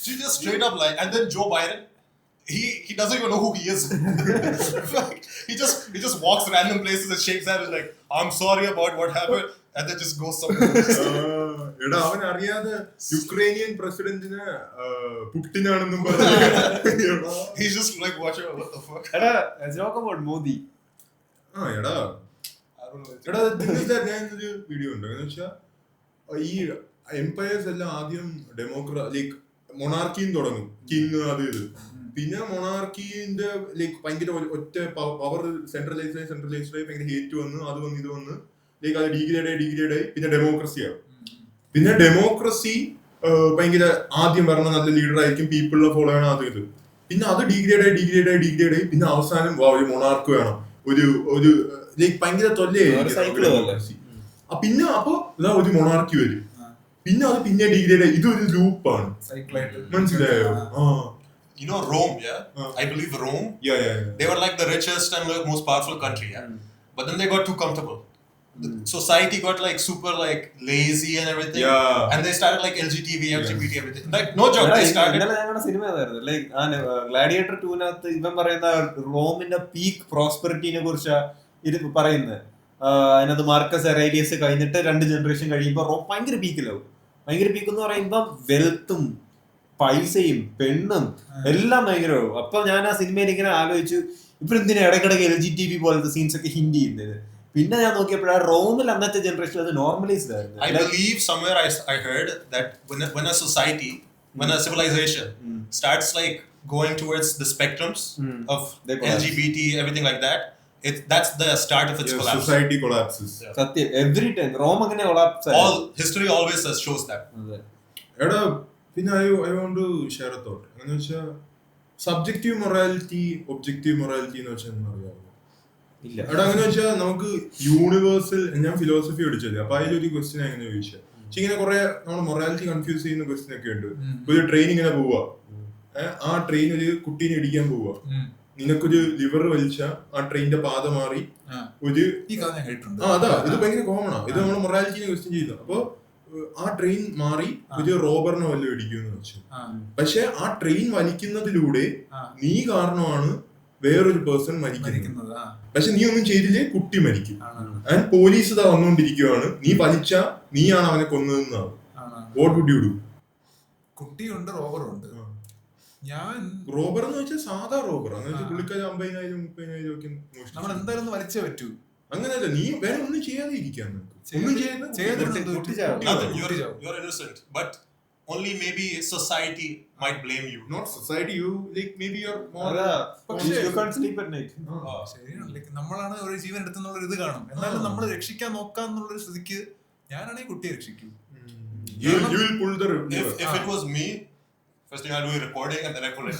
S2: She just straight up like, and then Joe Biden, he doesn't even know who he is. he just walks random places and shakes hands and like, I'm sorry about what happened, and then just goes somewhere.
S4: എടാ അവൻ അറിയാതെ Ukrainian പ്രസിഡന്റിന് പുടിനാണെന്നും
S2: he's just like watching what the fuck.
S1: എടാ talk about Modi.
S4: എടാ ഞാനൊരു video ഉണ്ട് എന്ന് വെച്ചാ ഈ എംപയേഴ്സ് എല്ലാം ആദ്യം ലൈക്ക് മൊണാർക്കിയും തുടങ്ങും, കിങ് അത് ഇത്. പിന്നെ മൊണാർക്കിന്റെ ലൈക്ക് ഭയങ്കര ഒറ്റ പവർ സെൻട്രലൈസ്ഡ് ആയി ഭയങ്കര ഹേറ്റ് വന്ന് അത് വന്ന് ഇത് വന്ന് ലൈക്ക് അത് ഡിഗ്രേഡ് ആയി പിന്നെ ഡെമോക്രസി ആവും. പിന്നെ ഡെമോക്രസി ഭയങ്കര ആദ്യം പറഞ്ഞ നല്ല ലീഡർ ആയിരിക്കും, പീപ്പിളിനെ ഫോളോ ചെയ്യണം അത് ഇത്. പിന്നെ അത് ഡിഗ്രേഡ് ആയി പിന്നെ അവസാനം ഒരു മൊണാർക്ക് വേണം, ഒരു ലൈക്ക് ഭയങ്കര തൊല്ലയായിരിക്കും. പിന്നെ അപ്പൊ ഇതാ ഒരു മൊണാർക്കി വരും, പിന്നെ അത് പിന്നെ ഡിഗ്രേഡ് ആയി. ഇതൊരു ലൂപ്പാണ്, മനസ്സിലായോ?
S2: You know Rome, I believe Rome. They were like the richest and like most powerful country, but then they got too comfortable. The society got like super like lazy and everything, and they started like LGBT everything. Like no joke, they started.
S1: Cinema like Gladiator 2-നകത്ത് ഇവൻ പറയുന്ന റോമിന്റെ peak പ്രോസ്പെറിറ്റിനെ കുറിച്ച് ഇത് പറയുന്നത്. അതിനകത്ത് Marcus അറേലിയസ് കഴിഞ്ഞിട്ട് 2 generation കഴിയുമ്പോൾ റോം ഭയങ്കര പീക്കിലാവും. ഭയങ്കര പീക്ക് എന്ന് പറയുമ്പോ വെൽത്തും പൈസയും പെണ്ണും എല്ലാം ഭയങ്കരമാവും. അപ്പൊ ഞാൻ ആ സിനിമയിൽ ഇങ്ങനെ ആലോചിച്ചു, ഇപ്പൊ എന്തിനാ ഇടയ്ക്കിടയ്ക്ക് LGBT പോലത്തെ സീൻസ് ഒക്കെ ഹിന്ദി ചെയ്യുന്നത്. പിന്നെ ഞാൻ നോക്കിയപ്പോഴാണ് റോമിൽ അന്നത്തെ ജനറേഷൻ അത് നോർമലൈസ്ഡ് ആയിരുന്നു.
S2: I believe somewhere I heard that when a society, when a civilization starts like going towards the spectrums of LGBT, everything like that, that's the start of its collapse.
S4: Society collapses.
S1: സത്യം, every time Rome അങ്ങനെ collapse.
S2: All history always shows that.
S4: എടാ പിന്നെ I want to share a thought. എന്ന് വെച്ചാൽ subjective morality objective morality എന്ന് വെച്ചാൽ എന്താ അറിയാമോ?
S1: ഇല്ല.
S4: എടാ അങ്ങനെ വെച്ചാൽ നമുക്ക് യൂണിവേഴ്സൽ, ഞാൻ ഫിലോസഫി പഠിച്ചത്, അപ്പൊ അതിലൊരു ക്വസ്റ്റ്യൻ എങ്ങനെ ചോദിച്ചാൽ പക്ഷെ ഇങ്ങനെ കുറെ നമ്മൾ മൊറാലിറ്റി കൺഫ്യൂസ് ചെയ്യുന്ന ക്വസ്റ്റ്യൻ ഒക്കെ ഉണ്ട്. ഒരു ട്രെയിൻ ഇങ്ങനെ പോവാ, ആ ട്രെയിൻ ഒരു കുട്ടീനെ ഇടിക്കാൻ പോവാ, നിനക്കൊരു ലിവർ വലിച്ച ആ ട്രെയിനിന്റെ പാത മാറി ഒരു അതാ ഇത് ഭയങ്കര കോമണാ, ഇത് നമ്മൾ മൊറാലിറ്റിനെ ക്വസ്റ്റ്യൻ ചെയ്യുന്നു. അപ്പൊ ആ ട്രെയിൻ മാറി ഒരു റോബറിനെ വല്ലതും ഇടിക്കുമെന്ന് വെച്ചു, പക്ഷെ ആ ട്രെയിൻ വലിക്കുന്നതിലൂടെ നീ കാരണമാണ് വേറൊരു പേഴ്സൺ മരിക്കുന്നത്, പക്ഷെ നീ ഒന്നും ചെയ്തില്ലേ കുട്ടി മരിക്കും. ആൻഡ് പോലീസ് ഇതാ വന്നുകൊണ്ടിരിക്കുവാണ്, നീ വലിച്ച നീയാണ് അവനെ കൊന്നതെന്നാണ്. What would you do?
S3: കുട്ടിയുണ്ട്, റോബറുണ്ട്. ഞാൻ
S4: റോബർ എന്ന് വെച്ചാൽ സാധാ റോബർ, അങ്ങനെ പുള്ളിക്കാര് 50,000 30,000 ഒക്കെ
S3: നമ്മൾ എന്തായാലും വലിച്ചേ പറ്റൂ.
S4: അങ്ങനെയല്ല, നീ വേറെ ഒന്നും ചെയ്യാതെ ഇരിക്കാൻ, ഒന്നും
S2: you're innocent, but only maybe society might blame you.
S4: Not society, you like maybe you're more
S1: you can't sleep at night.
S3: ശരിയാണ്, നമ്മളാണ് ഒരു ജീവൻ എടുത്തുള്ള ഇത് കാണും, എന്നാലും നമ്മൾ രക്ഷിക്കാൻ നോക്കാന്നുള്ള സ്ഥിതിക്ക് ഞാനാണെങ്കിൽ കുട്ടിയെ രക്ഷിക്കും.
S4: You will pull the
S2: if it was me, first thing I'll do is recording and then I pull it.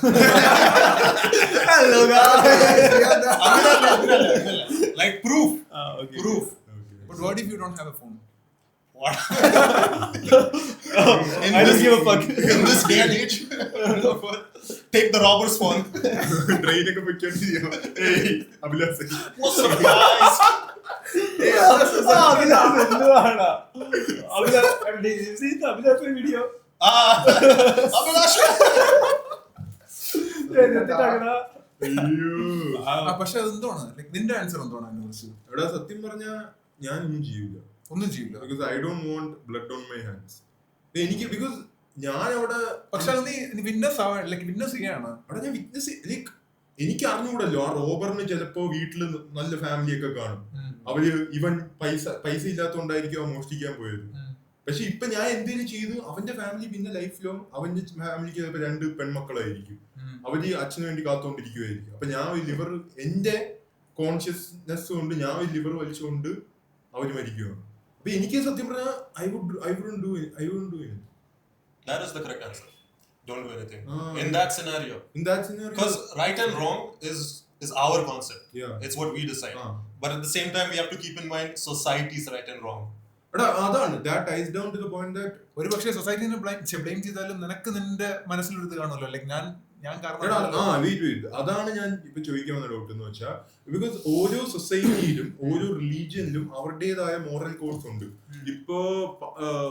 S1: Hello guys.
S2: Like proof.
S1: Okay.
S2: Proof.
S4: Okay.
S3: But what if you don't have a phone?
S2: What?
S1: I don't give a fuck.
S2: In this day and age, take the robber's phone.
S4: Train ഒക്കെ പൊയ്ക്കൊണ്ടിരിക്കുകയാണ്. Abhilash
S2: What's up, guys?
S1: Abhilash video
S2: Abhilash.
S3: പക്ഷെ അതെന്താണ് നിന്റെ answer എന്താണ് അതിനെ കുറിച്ച്?
S4: എടാ സത്യം പറഞ്ഞാ ഞാൻ ഒന്നും ചെയ്യൂല,
S3: ഒന്നും ചെയ്യില്ല.
S4: Because I don't want blood on my hands. എനിക്ക് ബിക്കോസ് ഞാൻ അവിടെ
S3: പക്ഷെ നീ വിറ്റ്നസ് വിറ്റ്നസ് ചെയ്യാണ്
S4: അവിടെ ഞാൻ വിറ്റ്നസ് ലൈക്ക് എനിക്ക് അറിഞ്ഞുകൂടല്ലോ. ആ റോബറിന് ചിലപ്പോ വീട്ടില് നല്ല ഫാമിലി ഒക്കെ കാണും, അവര് ഇവൻ പൈസ ഇല്ലാത്തതുകൊണ്ടായിരിക്കും അവൻ മോഷ്ടിക്കാൻ പോയത്. പക്ഷെ ഇപ്പൊ ഞാൻ എന്തെങ്കിലും ചെയ്തു, അവന്റെ ഫാമിലി പിന്നെ ലൈഫ് ലോങ് അവന്റെ ഫാമിലിക്ക് ചിലപ്പോ 2 പെൺമക്കളായിരിക്കും, അവര് അച്ഛന് വേണ്ടി കാത്തോണ്ടിരിക്കുവായിരിക്കും. അപ്പൊ ഞാൻ ഒരു ലിവർ, എന്റെ കോൺഷ്യസ്നെസ് കൊണ്ട് ഞാൻ ഒരു ലിവർ വലിച്ചുകൊണ്ട് അവര് മരിക്കുകയാണ്. അപ്പൊ എനിക്ക് സത്യം പറഞ്ഞാൽ I wouldn't do it.
S2: That is the correct answer. Don't do anything. In that scenario. Because right and wrong is our concept.
S4: Yeah.
S2: It's what we decide. But at the same time, we have to keep in mind society's right and wrong.
S4: അതാണ് that ties down to the point that
S3: ഒരു പക്ഷേ സൊസൈറ്റിനെ blame ചെയ്താലും നിനക്ക് നിന്റെ മനസ്സിലൊരു ഇത് കാണുമല്ലോ, like ഞാൻ
S4: അതാണ് ഞാൻ ഇപ്പൊ ചോദിക്കാൻ വന്ന ഡൗട്ട് എന്ന് വെച്ചാൽ, ബിക്കോസ് ഓരോ സൊസൈറ്റിയിലും ഓരോ റിലീജിയനിലും അവരുടേതായ മോറൽ കോഡ്സ് ഉണ്ട്. ഇപ്പോ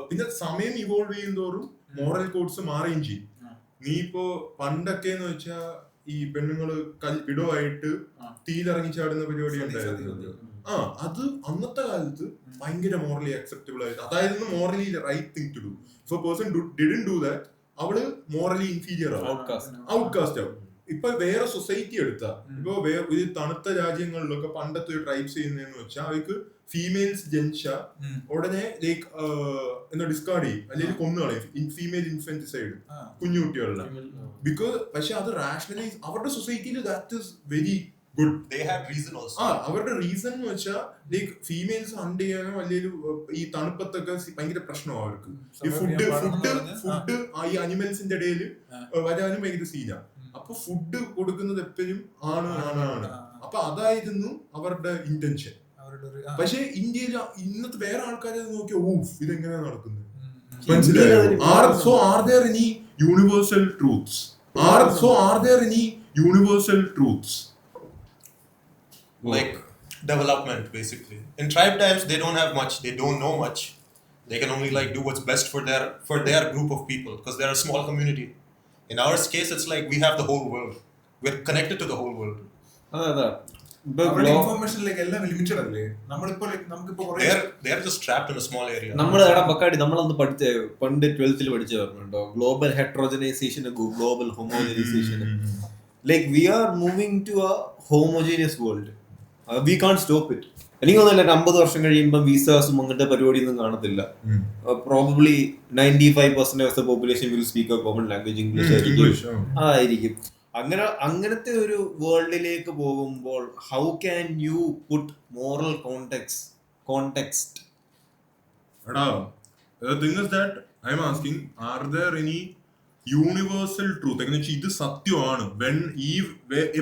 S4: പിന്നെ സമയം ഇവോൾവ് ചെയ്യുന്നതോറും മോറൽ കോഡ്സ് മാറുകയും ചെയ്യും. നീ ഇപ്പോ പണ്ടൊക്കെ എന്ന് വെച്ചാ ഈ പെണ്ണുങ്ങള് വിഡോ ആയിട്ട് തീയിലിറങ്ങി ചാടുന്ന പരിപാടി ഉണ്ടായിരുന്നു. അത് അന്നത്തെ കാലത്ത് ഭയങ്കര മോറലി അക്സെപ്റ്റബിൾ ആയിട്ട്, അതായിരുന്നു morally right thing to do. If a person didn't do that, അവള് മോറലി ഇൻഫീരിയർ ആവും, ഔട്ട്കാസ്റ്റ് ആവും. ഇപ്പൊ വേറെ സൊസൈറ്റി എടുത്താ, ഇപ്പൊ ഒരു തണുത്ത രാജ്യങ്ങളിലൊക്കെ പണ്ടത്തെ ഒരു ട്രൈബ്സ് ചെയ്യുന്നതെന്ന് വെച്ചാൽ അവർക്ക് ഫീമെയിൽസ് ജനിച്ച ഉടനെ ലൈക്ക് എന്താ ഡിസ്കാർഡ് ചെയ്യും, അല്ലെങ്കിൽ കൊന്നുകളയും, ഫീമെയിൽ ഇൻഫന്റിസൈഡ് കുഞ്ഞുകുട്ടികളുടെ. ബിക്കോസ് പക്ഷെ അത് റാഷണലൈസ് അവരുടെ സൊസൈറ്റിയിൽ that is very good.
S2: They have reason also.
S4: അവരുടെ റീസൺ എന്ന് വെച്ചാൽ ലൈക്ക് ഫീമെയിൽസ് ഹണ്ട് ചെയ്യാനോ അല്ലെങ്കിൽ ഈ തണുപ്പത്തൊക്കെ ഭയങ്കര പ്രശ്നമാണ് അവർക്ക്. ഈ ഫുഡ് ഈ അനിമൽസിന്റെ ഇടയിൽ വരാനും ഭയങ്കര സീനാണ്. അപ്പൊ ഫുഡ് കൊടുക്കുന്നത് എപ്പോഴും ആണ്. അപ്പൊ അതായിരുന്നു അവരുടെ ഇന്റൻഷൻ. പക്ഷെ ഇന്ത്യയിൽ ഇന്നത്തെ വേറെ ആൾക്കാരെ നോക്കിയ ഇതെങ്ങനെയാ നടക്കുന്നത് മനസ്സിലായോ? Are there any universal truths?
S2: Like development, basically. In tribe times, they don't have much. They don't know much. They can only like do what's best for their group of people because they're a small community. In our case, it's like we have the whole world. We're connected to the whole world.
S3: ഇൻഫർമേഷനിലേക്ക് എല്ലാം limited അല്ലേ?
S2: They're just trapped in a small area.
S1: നമ്മളന്ന് പണ്ട് 12th പഠിച്ച പറഞ്ഞോ, global heterogenisation, global homogenisation. Like we are moving to a homogeneous world. We can't stop it. എനിക്ക് തോന്നുന്നില്ല 50 വർഷം കഴിയുമ്പോൾ വിസാസും അങ്ങനത്തെ പരിപാടിയൊന്നും കാണത്തില്ല. Probably 95% of the population will speak a common language, English ആയിരിക്കും. അങ്ങനത്തെ ഒരു വേൾഡിലേക്ക് പോകുമ്പോൾ how can you put moral context?
S4: The thing is that I am asking, are there any universal truth? എങ്ങനെ വെച്ചാൽ ഇത് സത്യമാണ്,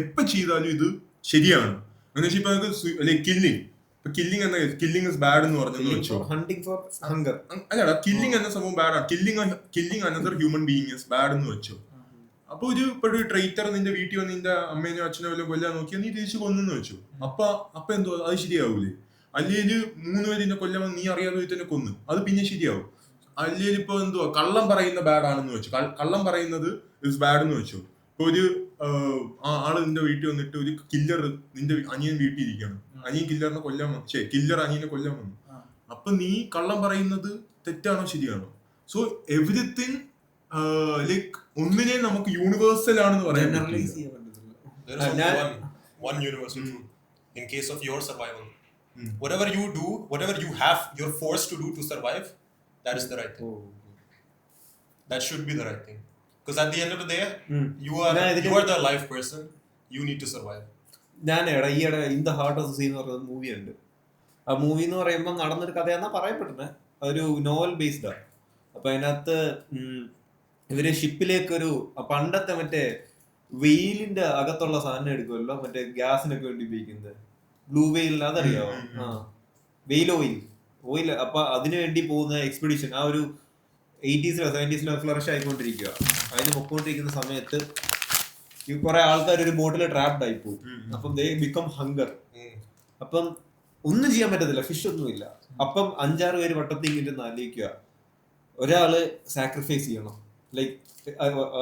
S4: എപ്പോ ചെയ്താലും ഇത് ശരിയാണ്. എന്നുവെച്ചാൽ ഇപ്പൊ നമുക്ക് കില്ലിങ്, കില്ലിങ് ഇസ് ബാഡ് എന്ന് പറഞ്ഞെന്ന് വെച്ചോ,
S1: ഹണ്ടിങ് ഫോർ ഹങ്കർ.
S4: അല്ലടാ, കില്ലിങ് എന്ന സംഭവം ബാഡാണ്. Killing another human being is bad എന്ന് വെച്ചോ. അപ്പൊ ഒരു ട്രൈറ്റർ നിന്റെ വീട്ടിൽ വന്ന് നിന്റെ അമ്മേനോ അച്ഛനോ വല്ലതും കൊല്ലാൻ നോക്കിയാൽ നീ തിരിച്ചു കൊന്നെന്ന് വെച്ചു. അപ്പൊ എന്തോ അത് ശരിയാവൂലേ? അല്ലെങ്കിൽ 3 പേര് നിന്നെ കൊല്ലാൻ നീ അറിയാതെ തന്നെ കൊന്നു, അത് പിന്നെ ശരിയാവും. അല്ലെങ്കിൽ ഇപ്പൊ എന്തുവാ കള്ളം പറയുന്ന ബാഡ് ആണെന്ന് വെച്ചു, കള്ളം പറയുന്നത് ഇസ് ബാഡ് എന്ന് വെച്ചു. ഇപ്പൊ ഒരു ആള് നിന്റെ വീട്ടിൽ വന്നിട്ട് ഒരു കില്ലർ നിന്റെ അനിയൻ വീട്ടിൽ ഇരിക്കണം, അനിയൻ കില്ലറിനെ കൊല്ലാൻ വന്നു, കില്ലർ അനിയനെ കൊല്ലാൻ വന്നു. അപ്പൊ നീ കള്ളം പറയുന്നത് തെറ്റാണോ ശരിയാണോ? സോ എവരിത്തിങ് ലൈക്ക് ഒന്നിനെ നമുക്ക് യൂണിവേഴ്സൽ ആണെന്ന് പറയാൻ പറ്റില്ല.
S2: There is only one universal truth in case of your survival. Whatever you do, whatever you have, you're forced to do to survive, that is the right thing. That should be the right thing. Because at the end of the day, you are the live person. You need to survive.
S1: ഞാൻ ഈയിടെ in the heart of the sea എന്ന് പറയുന്ന movie ഉണ്ട്. ആ movie എന്ന് പറയുമ്പോൾ നടന്നൊരു കഥയാണെന്നാ പറയപ്പെടുന്നത്. ഒരു നോവൽ ബേസ്ഡാണ്. അപ്പൊ അതിനകത്ത് ഇവര് ഷിപ്പിലേക്കൊരു പണ്ടത്തെ മറ്റേ വെയിലിന്റെ അകത്തുള്ള സാധനം എടുക്കുമല്ലോ, മറ്റേ ഗ്യാസിനൊക്കെ വേണ്ടി ഉപയോഗിക്കുന്നത് ബ്ലൂ വെയിൽ, അതറിയാവോ? വെയിൽ ഓയിൽ. അപ്പൊ അതിനു വേണ്ടി പോകുന്ന എക്സ്പെഡിഷൻ ആ ഒരു 80s 70s ഫ്ലറിഷ് ആയിക്കൊണ്ടിരിക്കുക. അതിന് പൊക്കോണ്ടിരിക്കുന്ന സമയത്ത് ഈ കുറെ ആൾക്കാർ ഒരു ബോട്ടിൽ ട്രാപ്ഡ് ആയി പോകും. അപ്പം ദേ ബിക്കം ഹങ്കർ. അപ്പം ഒന്നും ചെയ്യാൻ പറ്റത്തില്ല, ഫിഷ് ഒന്നുമില്ല. അപ്പം 5-6 പേര് വട്ടത്തിൽ ഇങ്ങനെ ആലോചിക്കുക, ഒരാള് സാക്രിഫൈസ് ചെയ്യണം, ലൈക്ക്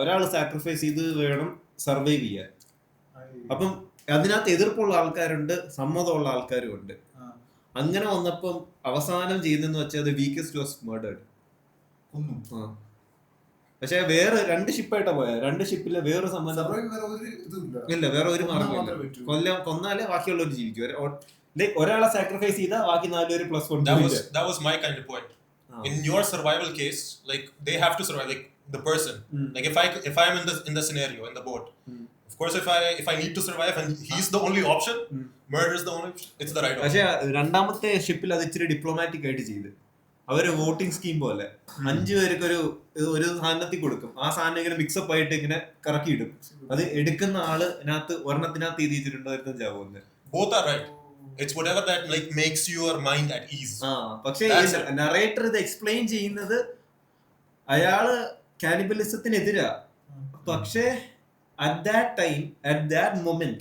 S1: ഒരാൾ സാക്രിഫൈസ് ചെയ്ത് വേണം സർവൈവ് ചെയ്യാൻ. അപ്പം അതിനകത്ത് എതിർപ്പുള്ള ആൾക്കാരുണ്ട്, സമ്മതമുള്ള ആൾക്കാരും ഉണ്ട്. അങ്ങനെ വന്നപ്പം അവസാനം ചെയ്യുന്നതെന്ന് വെച്ചാൽ അത് വീക്കസ്റ്റ് വാസ് മർഡേർഡ്. പക്ഷെ വേറെ 2 ഷിപ്പായിട്ടാ പോയ, 2 ഷിപ്പില് വേറെ സംബന്ധം ഇല്ല, വേറെ ഒരു മാർഗമില്ല. കൊന്നാലേ ബാക്കിയുള്ളവർ ജീവിക്കും. ലൈക്ക് ഒരാളെ സാക്രിഫൈസ് ചെയ്താൽ ബാക്കി 4 പേര് plus 1.
S2: That was my kind of point. In your survival case, like they have to survive, like the person. Like if I am in the scenario in the boat, of course if I need to survive and he's the only option, murder is the only option, it's the right option.
S1: പക്ഷെ രണ്ടാമത്തെ ഷിപ്പിൽ അത് ഇച്ചിരി diplomatic ആയിട്ട് ചെയ്ത് അവര് voting scheme പോലെ 5 പേർക്ക് ഒരു സാധനത്തിൽ കൊടുക്കും. ആ സാധനം ഇങ്ങനെ മിക്സപ്പ് ആയിട്ട് ഇങ്ങനെ കറക്കിയിടും. അത് എടുക്കുന്ന ആള് ഒരെണ്ണത്തിനകത്ത് എഴുതിയിട്ടുണ്ടായിരുന്നു ചാവുന്നത്.
S2: Both are right. It's whatever that like makes your mind at ease.
S1: പക്ഷേ നറേറ്റർ ഇത് എക്സ്പ്ലെയിൻ ചെയ്യുന്നത് അയാള് കാനിബലിസത്തിനെതിരാ. പക്ഷേ at that time, at that moment,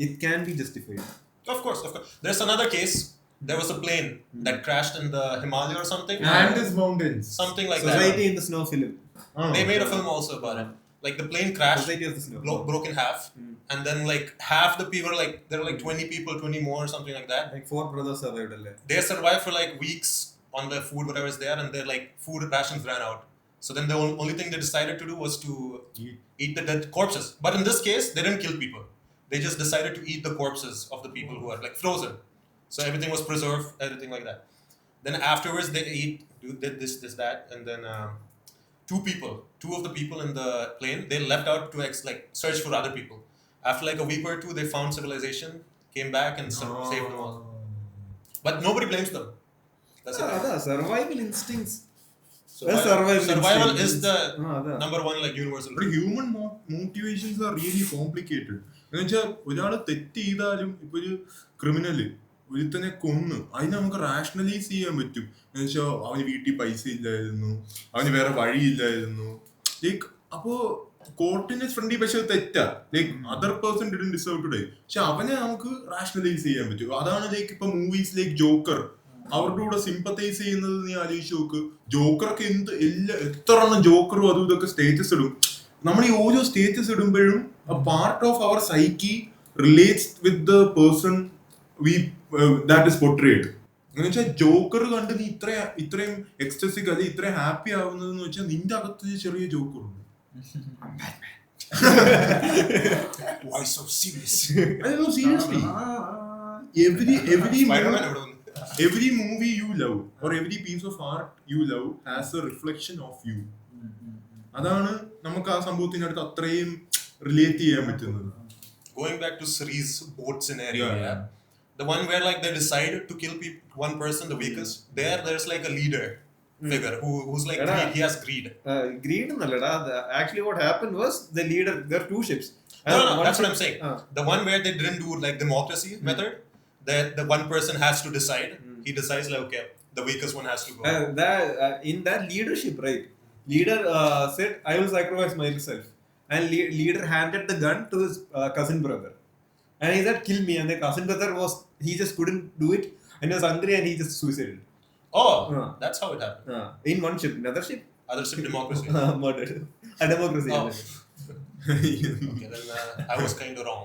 S1: it can be justified.
S2: Of course. There's another case. There was a plane that crashed in the Himalaya or something.
S4: Andes Mountains.
S2: Something like
S1: Society
S2: that.
S1: in the Snow film.
S2: They made a film also about it. Like the plane crashed, broke in half, and then like half the people, like there were like 20 people, 20 more, something like that.
S1: Like 4 brothers survived.
S2: They survived for like weeks on the food, whatever is there, and their like food rations ran out. So then the only thing they decided to do was to eat the dead corpses. But in this case, they didn't kill people. They just decided to eat the corpses of the people who are like frozen. So everything was preserved, everything like that. Then afterwards, they did this, that, and then two of the people in the plane, they left out to search for other people. After like a week or 2, they found civilization, came back and saved them all. But nobody blames them. That's it.
S1: Survival instincts.
S2: Survival is the number one like universal.
S4: But human motivations are really complicated. എന്നുവെച്ചാൽ ഒരാള് തെറ്റ് ചെയ്താലും ഇപ്പൊ ഒരു criminal ഒരുത്തനെ കൊന്ന് അതിനെ നമുക്ക് റാഷണലൈസ് ചെയ്യാൻ പറ്റും. എന്നുവെച്ചാൽ അവന് വീട്ടിൽ പൈസ ഇല്ലായിരുന്നു, അവന് വേറെ വഴിയില്ലായിരുന്നു. ലൈക്ക് അപ്പോ കോർട്ടിന്റെ ഫ്രണ്ടി പക്ഷെ തെറ്റാ, like other person didn't deserve to die. പക്ഷെ അവനെ നമുക്ക് റാഷണലൈസ് ചെയ്യാൻ പറ്റും. അതാണ് ലൈക്ക് ഇപ്പൊ മൂവീസ് ലൈക്ക് ജോക്കർ, അവരുടെ കൂടെ സിമ്പത്തൈസ് ചെയ്യുന്നത് നീ ആലോചിച്ച് നോക്ക്. ജോക്കറൊക്കെ എത്ര എണ്ണം ജോക്കറും അതും ഇതൊക്കെ സ്റ്റേറ്റസ് ഇടും. നമ്മൾ ഈ ഓരോ സ്റ്റേറ്റസ് ഇടുമ്പോഴും part of our psyche relates with the person that is portrayed. എന്ന് വെച്ചാൽ ജോക്കർ കണ്ട് നീ ഇത്രയും എക്സ്റ്റസിക് അല്ലെ ഇത്രയും ഹാപ്പി ആവുന്നതെന്ന് വെച്ചാൽ നിന്റെ അകത്ത് ചെറിയ ജോക്കർ ഉണ്ട്.
S2: Why so serious?
S4: No, seriously. Every movie you love or every piece of art you love has a reflection of you. അതാണ് നമുക്ക് ആ സംഭവത്തിനടുത്ത് അത്രയും റിലേറ്റ് ചെയ്യാൻ പറ്റുന്നത്.
S2: Going back to Sri's boat scenario, the one where like they decide to kill one person, the weakest. There's like a leader figure who's like he has greed.
S1: Greed nallada. Actually, what happened was the leader. There are 2 ships.
S2: No, that's what I'm saying. The one where they didn't do like democracy method, that the one person has to decide. He decides like, okay, the weakest one has to go.
S1: In that leadership, right? Leader said, "I will sacrifice myself," and leader handed the gun to his cousin brother, and he said, "Kill me." And the cousin brother he just couldn't do it, and he was angry, and he just suicided.
S2: Oh, that's how it happened.
S1: In one ship, another ship,
S2: Democracy.
S1: murdered. A democracy.
S2: Oh. Okay, then I was kind of wrong.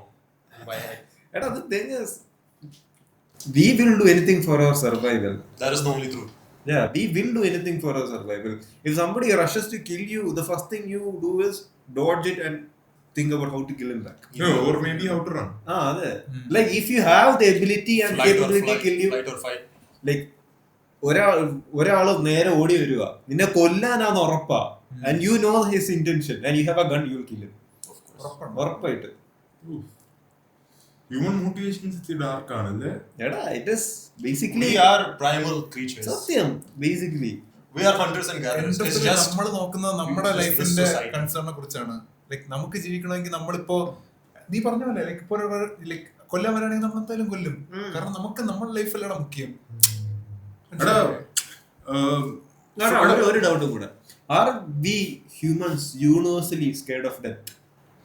S1: And the thing is, we will do anything for our survival.
S2: That is the only truth.
S1: Yeah, we will do anything for our survival. If somebody rushes to kill you, the first thing you do is dodge it and think about how to kill him back.
S4: No, or maybe how to run.
S1: Like if you have the ability and capability to kill you,
S2: flight or fight.
S1: like ഒരാള് നേരെ ഓടി വരിക, നിന്നെ കൊല്ലാനാന്ന് ഉറപ്പാ, and you know his intention and you have a gun, you will kill him. ഉറപ്പായിട്ട്.
S4: Human motivation is dark ആണല്ലേ?
S1: It is basically
S2: we are primal creatures.
S1: സത്യം, basically.
S2: We are hunters and gatherers. It's just
S3: നമ്മൾ നോക്കുന്നത് നമ്മുടെ ലൈഫിന്റെ കൺസേണിനെ കുറിച്ചാണ്. Like നമുക്ക് ജീവിക്കണമെങ്കിൽ നമ്മളിപ്പോ നീ പറഞ്ഞ പോലെ ലൈക് ഇപ്പൊ ലൈക് കൊല്ലാൻ വരാണെങ്കിൽ നമ്മൾ എന്തായാലും കൊല്ലും. കാരണം നമുക്ക് നമ്മുടെ ലൈഫിലാണ് മുഖ്യം.
S1: ഒരു ഡൗട്ടും കൂടെ, are we humans universally scared of death?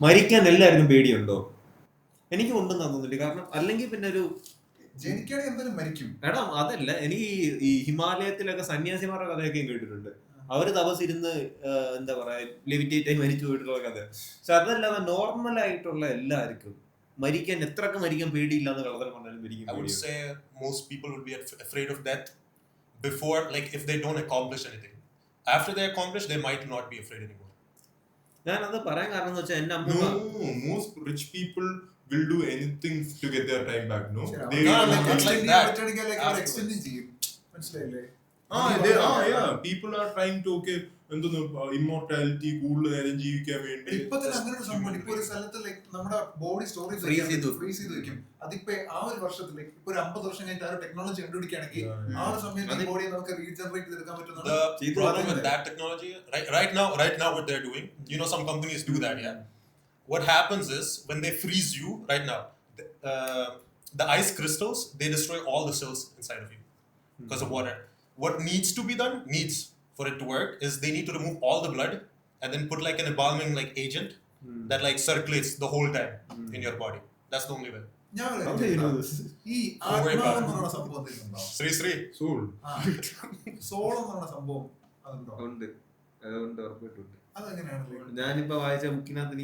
S1: മരിക്കാൻ എല്ലാവർക്കും പേടിയുണ്ടോ? എനിക്ക് ഉണ്ടെന്ന് തോന്നുന്നില്ല. കാരണം അല്ലെങ്കിൽ പിന്നെ ഒരു
S3: ജനിക്കുകയാണെങ്കിൽ എന്തായാലും മരിക്കും.
S1: എടാ അതല്ല, എനിക്ക് ഈ ഹിമാലയത്തിലൊക്കെ സന്യാസിമാരുടെ കഥയൊക്കെ കേട്ടിട്ടുണ്ട്. അവര് തപസിരുന്ന് എന്താ പറയാ ലെവിറ്റേറ്റ് ആയി മരിച്ചു പോയിട്ടുള്ള കഥ. പക്ഷെ അതല്ലാതെ നോർമൽ ആയിട്ടുള്ള എല്ലാവർക്കും മരിക്കാൻ എത്രയൊക്കെ മരിക്കാൻ പേടിയില്ലാന്ന് കളതൽ പറഞ്ഞാലും മരിക്കും.
S2: I would say most people would be afraid of death before, like if they don't accomplish anything. After they accomplish, they might not be afraid anymore.
S1: ഞാൻ അത് പറയാൻ കാരണം എന്ന് വെച്ചാൽ എന്റെ അമ്മ,
S4: most rich people will do anything to get their time back. No, they
S3: മനസ്സിലായില്ലേ?
S4: people are trying to immortality കൂടുതൽ നേരം ജീവിക്കാൻ വേണ്ടി.
S3: ഇപ്പൊ തന്നെ അങ്ങനെ ഒരു സംഭവം. ഇപ്പൊ ഒരു സ്ഥലത്ത് ലൈക് നമ്മുടെ ബോഡി സ്റ്റോറേജ് ഫ്രീസ് ചെയ്ത് വെക്കും. അതിപ്പോ ആ ഒരു വർഷത്തിലേക്ക് ഇപ്പൊ ഒരു 50 വർഷം കഴിഞ്ഞിട്ട് ആ ഒരു ടെക്നോളജി കണ്ടുപിടിക്കുകയാണെങ്കിൽ ആ ഒരു സമയത്ത് ബോഡിയെ നമുക്ക് റീജനറേറ്റ് ചെയ്തെടുക്കാൻ പറ്റുന്ന
S2: the problem with that technology right now what they're doing, some companies do that. What happens is when they freeze you right now, the ice crystals, they destroy all the cells inside of you because of water. What needs to be done for it to work is they need to remove all the blood and then put like an embalming like agent that like circulates the whole time in your body. That's the only way.
S3: ഈ ആത്മാവെന്ന് പറഞ്ഞ സംഭവം
S2: Sri
S4: soul
S3: soul എന്ന് പറഞ്ഞ സംഭവം അതുണ്ടോ?
S1: അതുകൊണ്ട് ഉറപ്പിട്ടുണ്ട്.
S3: അതെങ്ങനെയാണ്?
S1: ഞാനിപ്പോ വായിച്ച ബുക്കിനകത്ത്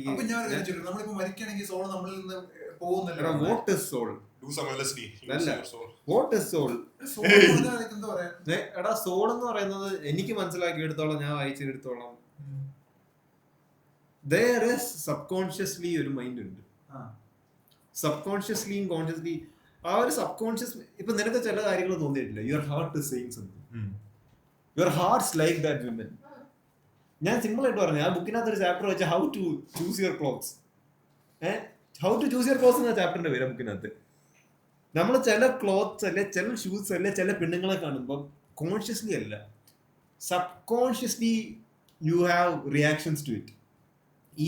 S1: എനിക്ക്
S3: നമ്മളിപ്പോ മരിക്കുകയാണെങ്കിൽ സോൾ നമ്മളിൽ നിന്ന് പോകുന്നില്ല.
S1: What is soul?
S2: do some LSD.
S1: What is soul?
S3: എന്താ പറയാ?
S1: എടാ സോൾ എന്ന് പറയുന്നത് എനിക്ക് മനസ്സിലാക്കിയെടുത്തോളം, ഞാൻ വായിച്ചെടുത്തോളം, there is subconsciously ഒരു മൈൻഡ് ഉണ്ട്. സബ്കോൺഷ്യസ്ലിയും കോൺഷ്യസ്ലി ആ ഒരു സബ്കോൺഷ്യസ്. ഇപ്പൊ നിനക്ക് ചില കാര്യങ്ങൾ തോന്നിയിട്ടില്ല, your heart is saying something, your hearts like that women. ഞാൻ സിമ്പിൾ ആയിട്ട് പറഞ്ഞു, ആ ബുക്കിനകത്ത് ഒരു ചാപ്റ്റർ വെച്ചാൽ how to choose your clothes. How to choose your clothes എന്ന ചാപ്റ്ററിന്റെ പേര് ബുക്കിനകത്ത്. നമ്മൾ ചില ക്ലോത്ത്സ് അല്ലെ, ചില ഷൂസ് അല്ലെ, ചില പെണ്ണുങ്ങളെ കാണുമ്പോൾ കോൺഷ്യസ്ലി അല്ല, subconsciously you have reactions to it.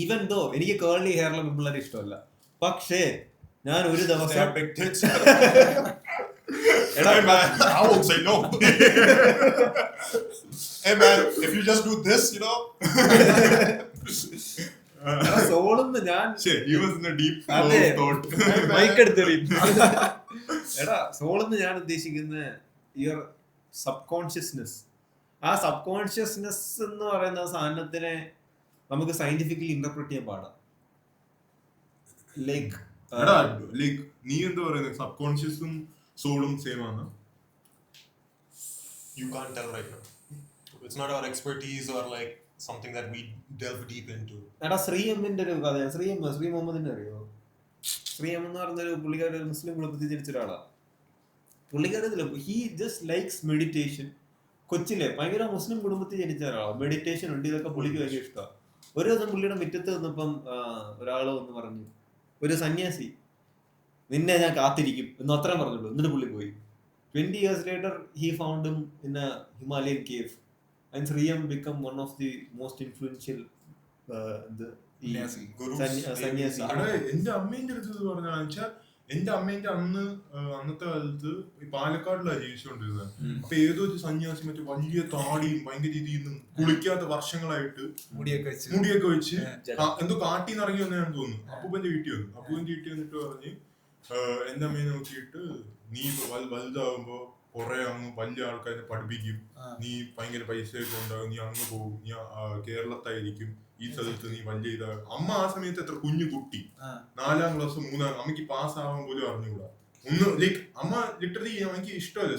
S1: Even though എനിക്ക് കേർലി ഹെയറുള്ള പെൺപിള്ളേരെ ഇഷ്ടമല്ല, പക്ഷേ ഞാൻ ഒരു ദിവസം
S2: Hey man, I won't say no. Hey man, if you just do this,
S1: സോളെന്ന് ഞാൻ എടാ സോളെന്ന് ഞാൻ ഉദ്ദേശിക്കുന്ന യുവർ സബ്കോൺഷ്യസ്നെസ്. ആ സബ്കോൺഷ്യസ്നെസ് എന്ന് പറയുന്ന സാധനത്തിനെ നമുക്ക് സയന്റിഫിക്കലി ഇന്റർപ്രറ്റ് ചെയ്യാൻ പാടാം. ലൈക്ക്
S4: നീ എന്താ പറയുന്നത്, സബ്കോൺഷ്യസും സോളും സെയിം ആണ്?
S2: You can't tell right now. It's not our expertise or like something that we delve deep into.
S1: എടാ ശ്രീഎമ്മിന്റെ ഒരു കഥ, ശ്രീ മുഹമ്മദിനെ അറിയോ? ശ്രീഎം എന്ന് പറഞ്ഞൊരു പുള്ളിക്കാരൻ മുസ്ലിം കുടുംബത്തിൽ ജനിച്ച ഒരാളാ. പുള്ളിക്കാരത്തില്ല, ഹി ജസ്റ്റ് ലൈക്സ് മെഡിറ്റേഷൻ. കൊച്ചിലെ ഭയങ്കര മുസ്ലിം കുടുംബത്തിൽ ജനിച്ച ഒരാളാണ്. മെഡിറ്റേഷൻ ഉണ്ട്, ഇതൊക്കെ പുള്ളിക്ക് ഭയങ്കര ഇഷ്ടമാണ്. ഒരു ദിവസം പുള്ളിയുടെ മുറ്റത്ത് നിന്നപ്പം ഒരാള് വന്ന് പറഞ്ഞു, ഒരു സന്യാസി, നിന്നെ ഞാൻ കാത്തിരിക്കും എന്ന് അത്രയും പറഞ്ഞുള്ളൂ. എന്നിട്ട് പുള്ളി പോയി. 20 years later he found him in a Himalayan cave and Sriyam became one of the most influential സന്യാസി.
S4: എന്റെ അമ്മേന്റെ അടുത്ത് പറഞ്ഞാന്ന് വെച്ചാൽ എന്റെ അമ്മേന്റെ അന്നത്തെ കാലത്ത് പാലക്കാടിലാണ് ജീവിച്ചുകൊണ്ടിരുന്നത്. അപ്പൊ ഏതോ ഒരു സന്യാസി മറ്റേ വലിയ താടിയും ഭയങ്കര രീതിയിൽ നിന്ന് കുളിക്കാത്ത വർഷങ്ങളായിട്ട് മുടിയൊക്കെ വെച്ച് എന്തോ കാട്ടിന്ന് ഇറങ്ങി വന്നതാണെന്ന് തോന്നുന്നു. അപ്പൂപ്പന്റെ വീട്ടിൽ വന്നിട്ട് പറഞ്ഞ് എന്റെ അമ്മയെ നോക്കിയിട്ട് നീ വലുതാവുമ്പോ കുറെ അങ്ങ് വലിയ ആൾക്കാരെ പഠിപ്പിക്കും, നീ ഭയങ്കര പൈസയൊക്കെ ഉണ്ടാകും, നീ അങ്ങ് പോകും, നീ കേരളത്തായിരിക്കും, ഈ സ്ഥലത്ത് നീ വലിയ ഇതാകും. അമ്മ ആ സമയത്ത് എത്ര കുഞ്ഞു കുട്ടി, 4ാം ക്ലാസ് 3ാം, അമ്മയ്ക്ക് പാസ് ആവാൻ പോലും അറിഞ്ഞുകൂടാ. ലൈക്ക് അമ്മ ലിറ്ററലി എനിക്ക് ഇഷ്ടമല്ല,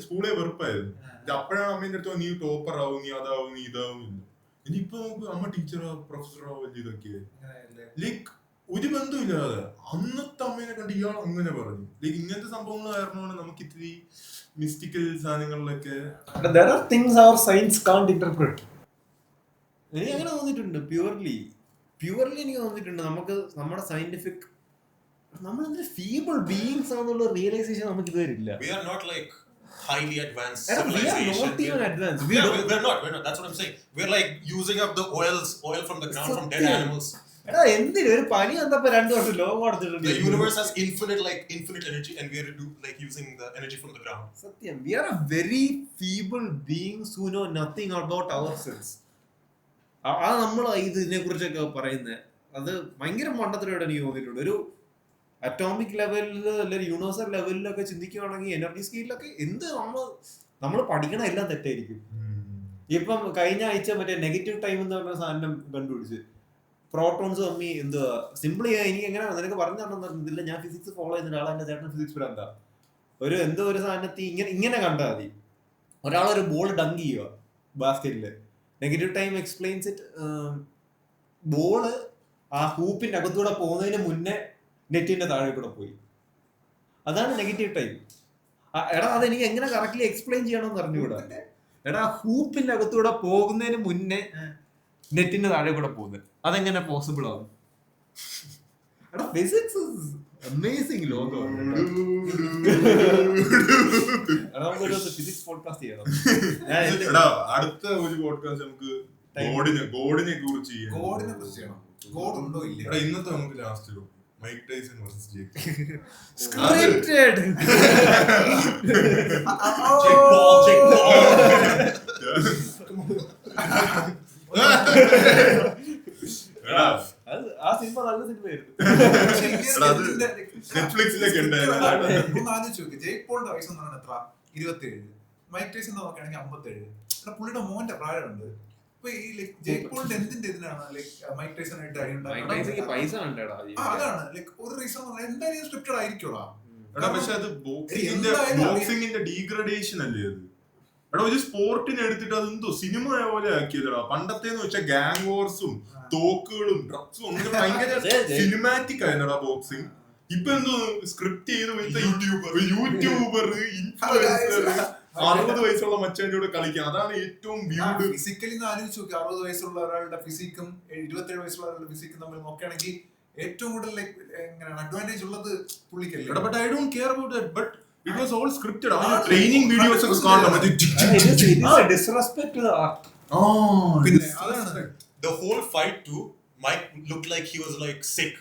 S4: സ്കൂളെ വെറുപ്പായിരുന്നു. അപ്പോഴാണ് അമ്മേന്റെ അടുത്ത് നീ ടോപ്പർ ആവും, നീ അതാവും, നീ ഇതാവും ഇല്ല. ഇനിയിപ്പോ നമുക്ക് അമ്മ ടീച്ചറോ പ്രൊഫസറോ വലിയ ഇതൊക്കെ ലൈക്ക് ഒരു ബന്ധമില്ലാതെ അന്നത്തെ അമ്മേനെ കണ്ട് ഇയാൾ അങ്ങനെ പറഞ്ഞു. ലൈക്ക് ഇങ്ങനത്തെ സംഭവങ്ങൾ കാരണമാണ് നമുക്ക് ഇത്തിരി മിസ്റ്റിക്കൽ സാധനങ്ങളിലൊക്കെ
S1: എനിക്ക് അങ്ങനെ തോന്നിയിട്ടുണ്ട്. പ്യുവർലി എനിക്ക് തോന്നിയിട്ടുണ്ട് നമുക്ക് നമ്മുടെ സയന്റിഫിക് നമ്മളെന്തൊരു ഫീബിൾ ബീയിങ്സ് ആണെന്നുള്ള റിയലൈസേഷൻ നമുക്ക് ഇതുവരെ ഇല്ല.
S2: We are not like highly advanced
S1: We are
S2: civilization.
S1: not even advanced.
S2: We're not. That's what I'm saying. We're like using up the oil from the ground from dead animals.
S1: എടാ എന്തിനും ഒരു പനി വന്നപ്പോ 2 വർഷം ലോകം കൊടുത്തിട്ടുണ്ട്.
S2: The universe has infinite energy and we are like using the energy from the ground.
S1: സത്യം, we are a very feeble beings who know nothing about ourselves. അത് നമ്മൾ ഇതിനെ കുറിച്ചൊക്കെ പറയുന്നത് അത് ഭയങ്കര മണ്ടത്തിലൂടെ എനിക്ക് തോന്നിയിട്ടുണ്ട്. ഒരു അറ്റോമിക് ലെവലിൽ അല്ലെങ്കിൽ യൂണിവേഴ്സൽ ലെവലിലൊക്കെ ചിന്തിക്കുകയാണെങ്കിൽ എനർജി സ്കെയിലൊക്കെ എന്ത് നമ്മൾ പഠിക്കണ എല്ലാം തെറ്റായിരിക്കും. ഇപ്പം കഴിഞ്ഞ ആഴ്ച മറ്റേ നെഗറ്റീവ് ടൈം എന്ന് പറഞ്ഞ സാധനം കണ്ടുപിടിച്ച് പ്രോട്ടോൺസ് തമ്മി എന്തുവാ സിമ്പിൾ ചെയ്യാൻ എനിക്ക് എങ്ങനെ നിനക്ക് പറഞ്ഞു തന്നില്ല. ഞാൻ ഫിസിക്സ് ഫോളോ ചെയ്യുന്ന ഒരാളെ എന്റെ ചേട്ടൻ ഫിസിക്സ് എന്താ എന്തോ ഒരു സാധനത്തിൽ ഇങ്ങനെ കണ്ടാൽ മതി. ഒരാളൊരു ബോൾ ഡങ്ക് ചെയ്യുക ബാസ്കറ്റില്, negative time explains it. Ball ആ ഹൂപ്പിന്റെ അകത്തൂടെ പോകുന്നതിന് മുന്നേ നെറ്റിന്റെ താഴെ കൂടെ പോയി. അതാണ് നെഗറ്റീവ് ടൈം. എടാ അതെനിക്ക് എങ്ങനെ കറക്റ്റ്ലി എക്സ്പ്ലെയിൻ ചെയ്യണമെന്ന് അറിഞ്ഞുകൂടാ. എടാ ഹൂപ്പിന്റെ അകത്തൂടെ പോകുന്നതിന് മുന്നേ നെറ്റിന്റെ താഴെ കൂടെ പോകുന്നത് അതെങ്ങനെ പോസിബിൾ ആവും? എടാ ഫിസിക്സ് അമേസിംഗ് ലോകമാണ്. ഫിസിക്സ് പോഡ്കാസ്റ്റ് ചെയ്യണം.
S4: അടുത്ത ഒരു പോഡ്കാസ്റ്റ് നമുക്ക് ഗോഡിനെ കുറിച്ച് ചെയ്യണം.
S3: ഗോഡ് ഉണ്ടോ ഇല്ല.
S4: ഇന്നത്തെ നമുക്ക് last Mike Tyson versus Jake
S1: ആ സിനിമ നല്ല സിനിമയായിരുന്നു.
S4: നെറ്റ്ഫ്ലിക്സിലൊക്കെ
S3: ആലോചിച്ച് ജേക്ക് പോളിന്റെ വയസ്സ് എന്ന് പറഞ്ഞാൽ എത്ര? 27. മൈക്ക് ടൈസൺ നോക്കുകയാണെങ്കിൽ 57. പുള്ളിയുടെ മോന്റെ പ്രായമുണ്ട്. അപ്പൊ ഈ ജേക്ക് പോളിന്റെ എന്തിന്റെ ഇതിനാണ് മൈക്ക് ടൈസൺ ആയിട്ട്
S1: പൈസ കണ്ടേടാ.
S3: അതാണ് ലൈക്ക് ഒരു റീസൺ എന്തായാലും സ്ക്രിപ്റ്റഡ് ആയിരിക്കുമോ?
S4: പക്ഷെ അത് ബോക്സിംഗിന്റെ ഡീഗ്രഡേഷൻ അല്ലേ അത്? എടാ ഒരു സ്പോർട്ടിനെ എടുത്തിട്ട് അതെന്തോ സിനിമ പോലെ ആക്കിയതാ. പണ്ടത്തേന്ന് വെച്ചാൽ ഗാങ് വാർസും തോക്കുകളും ഡ്രഗ്സും അങ്ങനെ ഭയങ്കര സിനിമാറ്റിക് ആയിരുന്നടാ ബോക്സിംഗ്. ഇപ്പൊ എന്തോ സ്ക്രിപ്റ്റ് ചെയ്ത് യൂട്യൂബർ ഇൻഫ്ലുവൻസർ 60 വയസ്സുള്ള മച്ചാന്റെ കൂടെ കളിക്കാം. അതാണ് ഏറ്റവും വ്യൂഡ്.
S3: ഫിസിക്കലി ആലോചിച്ച് നോക്കി 60 വയസ്സുള്ള ഒരാളുടെ ഫിസിക്കും 27 വയസ്സുള്ള ഒരാളുടെ ഫിസിക്കും തമ്മിൽ നോക്കുകയാണെങ്കിൽ ഏറ്റവും കൂടുതൽ അഡ്വാൻറ്റേജ് ഉള്ളത് പുള്ളിക്കല്ലേ.
S4: But I don't care about that. But it was all scripted. Training videos ഒക്കെ കാണണം.
S1: Disrespect to the art.
S2: The whole fight too, Mike looked like he was like sick.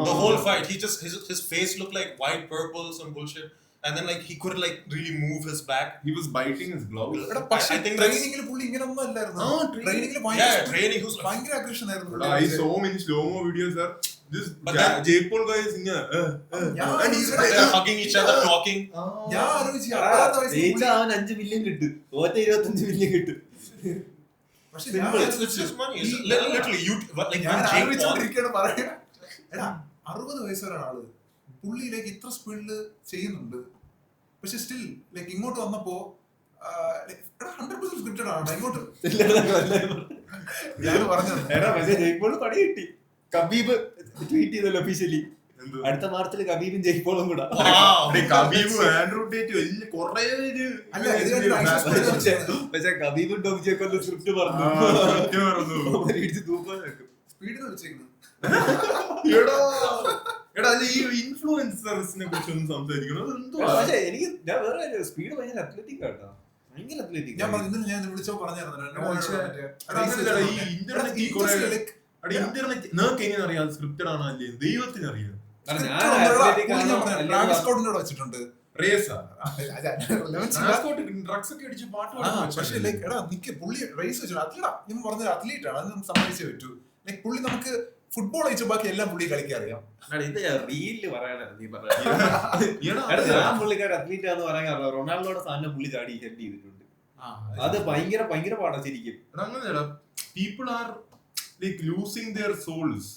S2: The whole fight, he just his face looked like white, purple, some bullshit. And then like he couldn't like really move his back.
S4: He was biting his blouse.
S3: I think trainingil pulli ingane onnu allairunnu. Trainingil
S2: training was
S3: bhayangara aggression aayirunnu.
S4: I saw many slow mo videos sir. This Jake Paul guy is and he's
S2: hugging each other, talking.
S3: Ya aroji 60
S1: vayassu avan 5 million kittu ote 25 million kittu.
S2: It's just money. It's literally you like Jake Paul
S3: irikana paraya. Eda 60 vayassulla aalu പുള്ളിയിലേക്ക് ഇത്ര സ്പീഡില് ചെയ്യുന്നുണ്ട്. പക്ഷെ still like ഇങ്ങോട്ട് വന്നപ്പോ 100% scripted ആണ്. ഇങ്ങോട്ട് ഞാൻ
S1: പറഞ്ഞു പണി കിട്ടി. കബീബ് ട്വീറ്റ് ചെയ്തല്ലോ ഒഫീഷ്യലി അടുത്ത മാർച്ചിൽ കബീബും ജയ്ക്ക് പോളും കൂടെ. പക്ഷെ കബീബും ഡോമിച്ചേക്കൊന്നും സ്ക്രിപ്റ്റ് പറഞ്ഞു
S3: സ്പീഡിൽ വെച്ചേക്കുന്നു.
S4: ഇൻഫ്ലുവൻസേഴ്സിനെ കുറിച്ച് ഒന്നും സംസാരിക്കണം.
S1: പക്ഷെ എനിക്ക് ഞാൻ വേറെ സ്പീഡ് ഭയങ്കര അത്ലറ്റിക് ആട്ടോ. ഭയങ്കര അത്ലറ്റിക്.
S3: ഞാൻ വിളിച്ചോ പറഞ്ഞായിരുന്നു
S4: അവിടെ ഇന്റർനെറ്റ് നിങ്ങൾക്ക് എങ്ങനെ അറിയാം സ്ക്രിപ്റ്റഡ് ആണോ അല്ലേ? ദൈവത്തിന് അറിയാം.
S3: വെച്ചിട്ടുണ്ട്
S4: ഡ്രഗ്സ് ഒക്കെ അടിച്ച് പാട്ട്
S3: പക്ഷേ ലൈക്ക് എടാ നിക്ക് പുള്ളി റേസ് വെച്ചു അത്ലീറ്റാ ഞാൻ പറഞ്ഞ അത്ലീറ്റ് ആണ് അതൊന്നും സമ്മതിച്ചേ പറ്റൂ. ലൈക്ക് പുള്ളി നമുക്ക് ഫുട്ബോൾ അയച്ച ബാക്കി എല്ലാം പുള്ളി കളിക്കാൻ അറിയാം.
S1: ഇത് റീലില് പറയാനാണ് നീ പറഞ്ഞത്. പുള്ളിക്കാർ അത്ലീറ്റ് ആണെന്ന് പറയാൻ കാരണം റൊണാൾഡോയുടെ സാധനം പുള്ളി ചാടി ഹെൽപ്പ് ചെയ്തിട്ടുണ്ട്. അത് ഭയങ്കര ഭയങ്കര പാടാ ശരിക്കും.
S4: അങ്ങനെയല്ല, people are like losing their souls.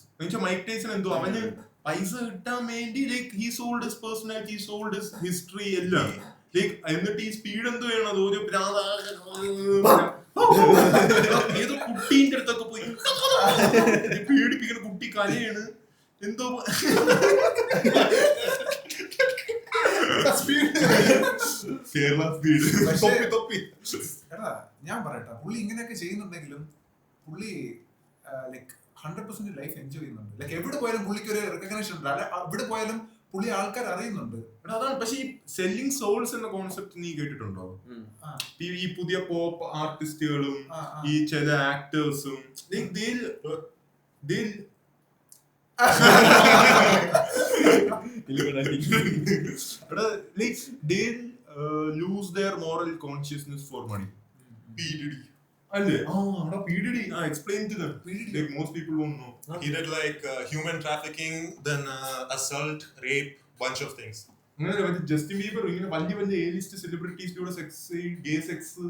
S4: Mike Tyson എന്തോ അവന് പൈസ കിട്ടാൻ വേണ്ടി like he sold his personality, sold his history എല്ലാം. ലൈക്ക് എന്നിട്ട് ഈ സ്പീഡ് എന്ത് വേണത് ഒരു ഏതോ കുട്ടീന്റെ അടുത്തൊക്കെ പോയി പേടിപ്പിക്കുന്ന കുട്ടി കലയാണ് എന്തോ കേരള സ്പീഡ്.
S3: ഞാൻ പറയട്ടെ, പുള്ളി ഇങ്ങനെയൊക്കെ ചെയ്യുന്നുണ്ടെങ്കിലും പുള്ളി ലൈക്ക് 100% ലൈഫ് എൻജോയ് ചെയ്യുന്നുണ്ട്. ലൈക്ക് എവിടെ പോയാലും പുള്ളിക്ക് ഒരു റെക്കഗ്നേഷൻ ഉണ്ട്. എവിടെ പോയാലും പുള്ളി ആൾക്കാർ അറിയുന്നുണ്ട്.
S4: അതാണ്. പക്ഷെ ഈ സെല്ലിംഗ് സോൾസ് എന്ന കോൺസെപ്റ്റ് നീ കേട്ടിട്ടുണ്ടോ? ഈ പുതിയ പോപ്പ് ആർട്ടിസ്റ്റുകളും ഈ ചില ആക്ടേഴ്സും lose their moral consciousness for money. അല്ലേ? Explain to them. Like most people won't know.
S2: He did like human trafficking, then assault, rape, bunch of things.
S4: Justin Bieber ഇങ്ങനെ വലിയ വലിയ A-list സെലിബ്രിറ്റീസിലൂടെ sex, gay sex.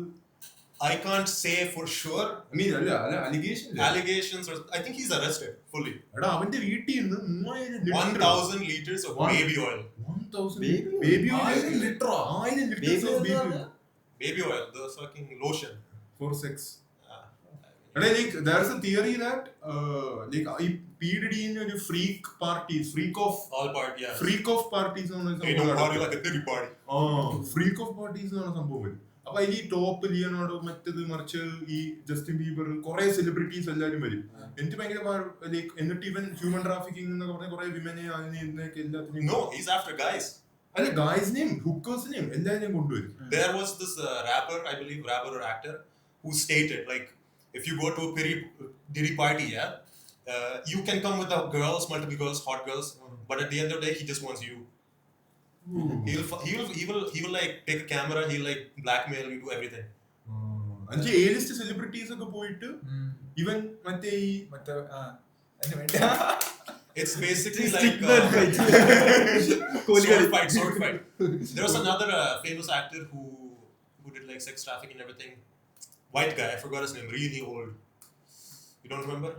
S2: I can't say for sure.
S4: I mean,
S2: allegations. I think he's arrested fully.
S4: എടാ അവന്റെ വീട്ടിൽ നിന്ന്
S2: 1000 liters of baby oil.
S4: 1000 baby oil litre. 1000 liters of
S2: baby oil, the fucking lotion
S4: for sex. Like there's a theory that like I PDD in a freak parties, freak of
S2: all part, yeah,
S4: freak of parties on a
S2: they don't party like a third party.
S4: Freak of parties ആണ് സംഭവം. അപ്പൊ ഈ top Leonardo മറ്റത് മറിച്ച് ഈ Justin Bieber കുറെ celebrities എല്ലാവരും വരും. എനിക്ക് ഭയങ്കര ലൈക്ക് എന്നിട്ട് ഇവൻ ഹ്യൂമൻ ട്രാഫിക്കിംഗ് എന്നൊക്കെ പറഞ്ഞ കുറെ വിമനെ അതിനെ ഇതിനൊക്കെ എല്ലാത്തിനും
S2: no he's after guys.
S4: അല്ല ഗായ്സിനെയും ഹുക്കേഴ്സിനെയും എല്ലാവരെയും കൊണ്ടുവരും.
S2: There was this rapper, I believe rapper or actor, who stated like if you go to a Diddy party, you can come with the girls, multiple girls, hot girls, but at the end of the day he just wants you. He will like take a camera, he'll like blackmail you, do everything.
S4: And A-list celebrities ഒക്കെ പോയിട്ട് ഇവൻ മറ്റേ
S2: it's basically like sword fight. There was another famous actor who did like sex trafficking and everything. White guy, I forgot his name, really old. You don't remember?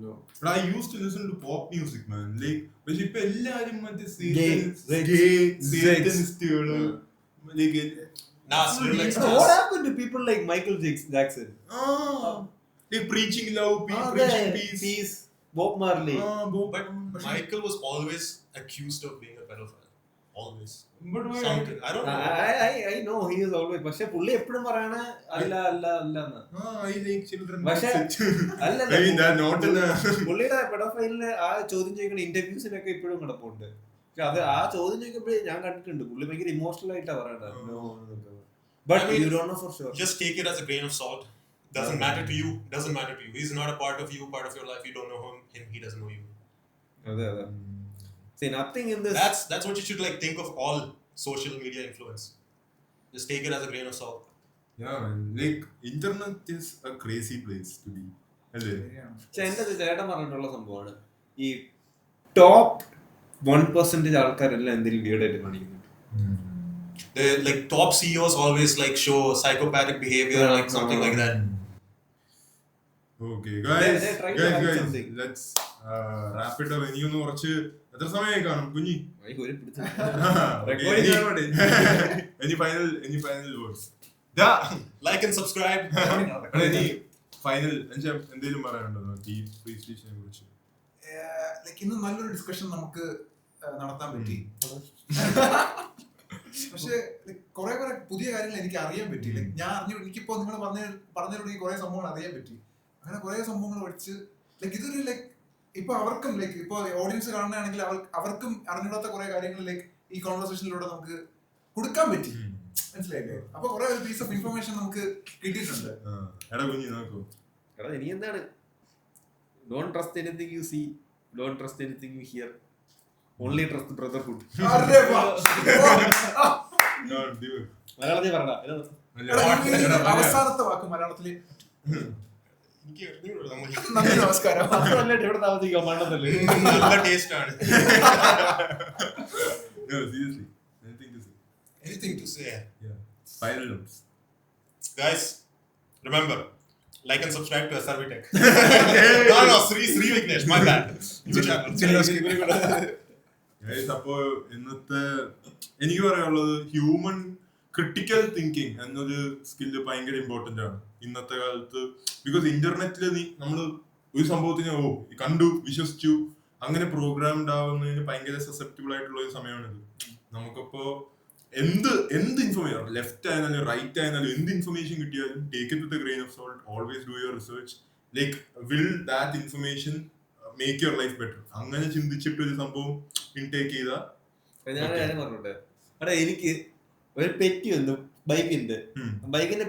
S4: No. But I used to listen to pop music, man. Like, പക്ഷെ ഇപ്പൊ എല്ലാരും മറ്റേ
S1: what happened to people like Michael Jackson?
S4: Like preaching love, preaching peace.
S1: Bob Marley.
S2: But Michael was always accused of being a pedophile. Always.
S4: But why?
S2: Something. I don't know.
S1: I know he is always. പക്ഷെ പുള്ളി എപ്പോഴും പറയണ അല്ല
S4: I like children.
S1: പക്ഷെ പുള്ളിയുടെ പെഡോഫൈലിന് ആ ചോദ്യം ചോദിക്കുന്ന ഇന്റർവ്യൂസിനൊക്കെ ഇപ്പോഴും കിടപ്പുണ്ട്. പക്ഷെ അത് ആ ചോദ്യം ചോദിക്കുമ്പോഴേ ഞാൻ കണ്ടിട്ടുണ്ട് പുള്ളി ഭയങ്കര ഇമോഷണൽ ആയിട്ടാ പറയണത്. But you don't know for sure.
S2: Just take it as a grain of salt. Doesn't matter to you. Doesn't matter to you. He's not a part of you, part of your life. You don't know him. He doesn't know you.
S1: അതെ. See, nothing in this.
S2: That's what you should like think of all social media influence. Just take it as a grain of salt.
S4: Yeah, man. Like internet is a crazy place to be. അല്ലേ?
S1: എന്റെ ചേട്ടൻ പറഞ്ഞിട്ടുള്ള സംഭവമാണ് ഈ top 1% ആൾക്കാരെല്ലാം എന്തെങ്കിലും വീടായിട്ട് കാണിക്കുന്നുണ്ട്.
S2: The like top CEOs always like show psychopathic behavior, like something like that.
S4: Okay, guys.
S1: Something.
S4: Let's wrap it up. ഇനിയൊന്ന് കുറച്ച് എത്ര സമയമായി കാണും കുഞ്ഞി? Any final words?
S2: Like and subscribe.
S4: Any final എന്തെങ്കിലും പറയാനുണ്ടോ ഈ ഫ്രീ സ്റ്റേഷനെ കുറിച്ച്?
S3: ലൈക്ക് ഇന്ന് നല്ലൊരു ഡിസ്കഷൻ നമുക്ക് നടത്താൻ പറ്റി. പക്ഷെ കുറെ പുതിയ കാര്യങ്ങൾ എനിക്ക് അറിയാൻ പറ്റി. ലൈക്ക് ഞാൻ എനിക്കിപ്പോ നിങ്ങൾ പറഞ്ഞതിലൂടെ കുറെ സംഭവങ്ങൾ അറിയാൻ പറ്റി. അങ്ങനെ കുറെ സംഭവങ്ങൾ പഠിച്ച് ലൈക്ക് ഇതൊരു ലൈക്ക് ഇപ്പൊ അവർക്കും ലൈക്ക് ഇപ്പൊ ഓഡിയൻസ് കാണുകയാണെങ്കിൽ അവർക്കും അറിഞ്ഞിടാത്ത കുറെ കാര്യങ്ങൾ ലൈക്ക് ഈ കോൺവെർസേഷനിലൂടെ നമുക്ക് കൊടുക്കാൻ പറ്റി. മനസ്സിലായില്ലേ? അപ്പൊ കുറെ ഒരു പീസ് ഓഫ് ഇൻഫർമേഷൻ നമുക്ക് കിട്ടിയിട്ടുണ്ട്.
S1: എടാ ഇനി എന്താണ് Don't trust anything you see. Don't trust anything you hear. Only trust brotherhood. മലയാളത്തിൽ പറയണ
S3: അവസാനത്തെ വാക്ക് മലയാളത്തില് നന്ദി നമസ്കാരം.
S1: ഇവിടെ താമസിക്കാം മണ്ണത്തല്ലേ.
S2: നല്ല ടേസ്റ്റ് ആണ്. Anything to say?
S4: Yeah. Final notes.
S2: Guys, remember, like and subscribe to SRV Tech. No, Sri Vignesh, my bad.
S4: Guys, അപ്പോ ഇന്നത്തെ എനിക്ക് പറയാനുള്ളത് ഹ്യൂമൻ ക്രിട്ടിക്കൽ തിങ്കിങ് എന്നൊരു സ്കില്ല് ഭയങ്കര ഇമ്പോർട്ടന്റ് ആണ് ഇന്നത്തെ കാലത്ത്. ബിക്കോസ് ഇന്റർനെറ്റില് നമ്മൾ ഒരു സംഭവത്തിന് കണ്ടു വിശ്വസിച്ചു അങ്ങനെ പ്രോഗ്രാംഡ് ആവുന്നതിന് ഭയങ്കര സസെപ്റ്റബിൾ ആയിട്ടുള്ള ഒരു സമയമാണിത്. നമുക്കിപ്പോ എന്ത് ഇൻഫർമേഷൻ, ലെഫ്റ്റ് ആയിരുന്നാലും റൈറ്റ് ആയിരുന്നാലും എന്ത് ഇൻഫർമേഷൻ കിട്ടിയാലും take it with a grain of salt. Always do your research. Like will that information make your life better. അങ്ങനെ ചിന്തിച്ചിട്ട് ഒരു സംഭവം ഇൻടേക്ക് ചെയ്താൽ.
S1: ഞാൻ പറഞ്ഞോട്ടെ, അവിടെ എനിക്ക് ഒരു പെറ്റി വന്നു ബൈക്കിന്റെ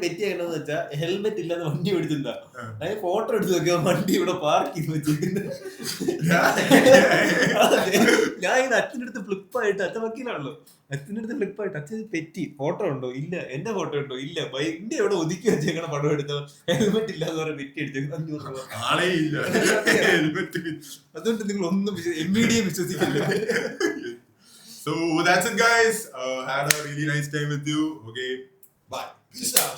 S1: പെറ്റി എങ്ങനെയാന്ന് വെച്ചാൽ ഹെൽമെറ്റ് ഇല്ലാതെ വണ്ടി ഓടിച്ചിട്ടുണ്ടാ. അതായത് ഫോട്ടോ എടുത്ത് നോക്കിയാൽ വണ്ടി ഇവിടെ പാർക്ക് ചെയ്ത് വെച്ചിരിക്കുന്നത്. ഞാൻ ഇങ്ങനെ അച്ഛൻ്റെ അടുത്ത് ഫ്ലിപ്പായിട്ട്, അച്ഛൻ വക്കീലാണല്ലോ, അച്ഛൻ്റെ അടുത്ത് ഫ്ലിപ്പായിട്ട് അച്ഛൻ പെറ്റി ഫോട്ടോ ഉണ്ടോ ഇല്ല, എന്റെ ഫോട്ടോ ഉണ്ടോ ഇല്ല, ബൈക്കിന്റെ എവിടെ ഒതുക്കി വെച്ചേക്കണ പടം എടുത്തോ, ഹെൽമെറ്റ് ഇല്ലാതെ പറഞ്ഞ പെറ്റി അടിച്ചേക്കുന്നത് 500 രൂപ. അതുകൊണ്ട് നിങ്ങൾ ഒന്നും MBD വിശ്വസിക്കില്ല.
S4: So that's it, guys. Had a really nice time with you. Okay, bye.
S2: Peace out.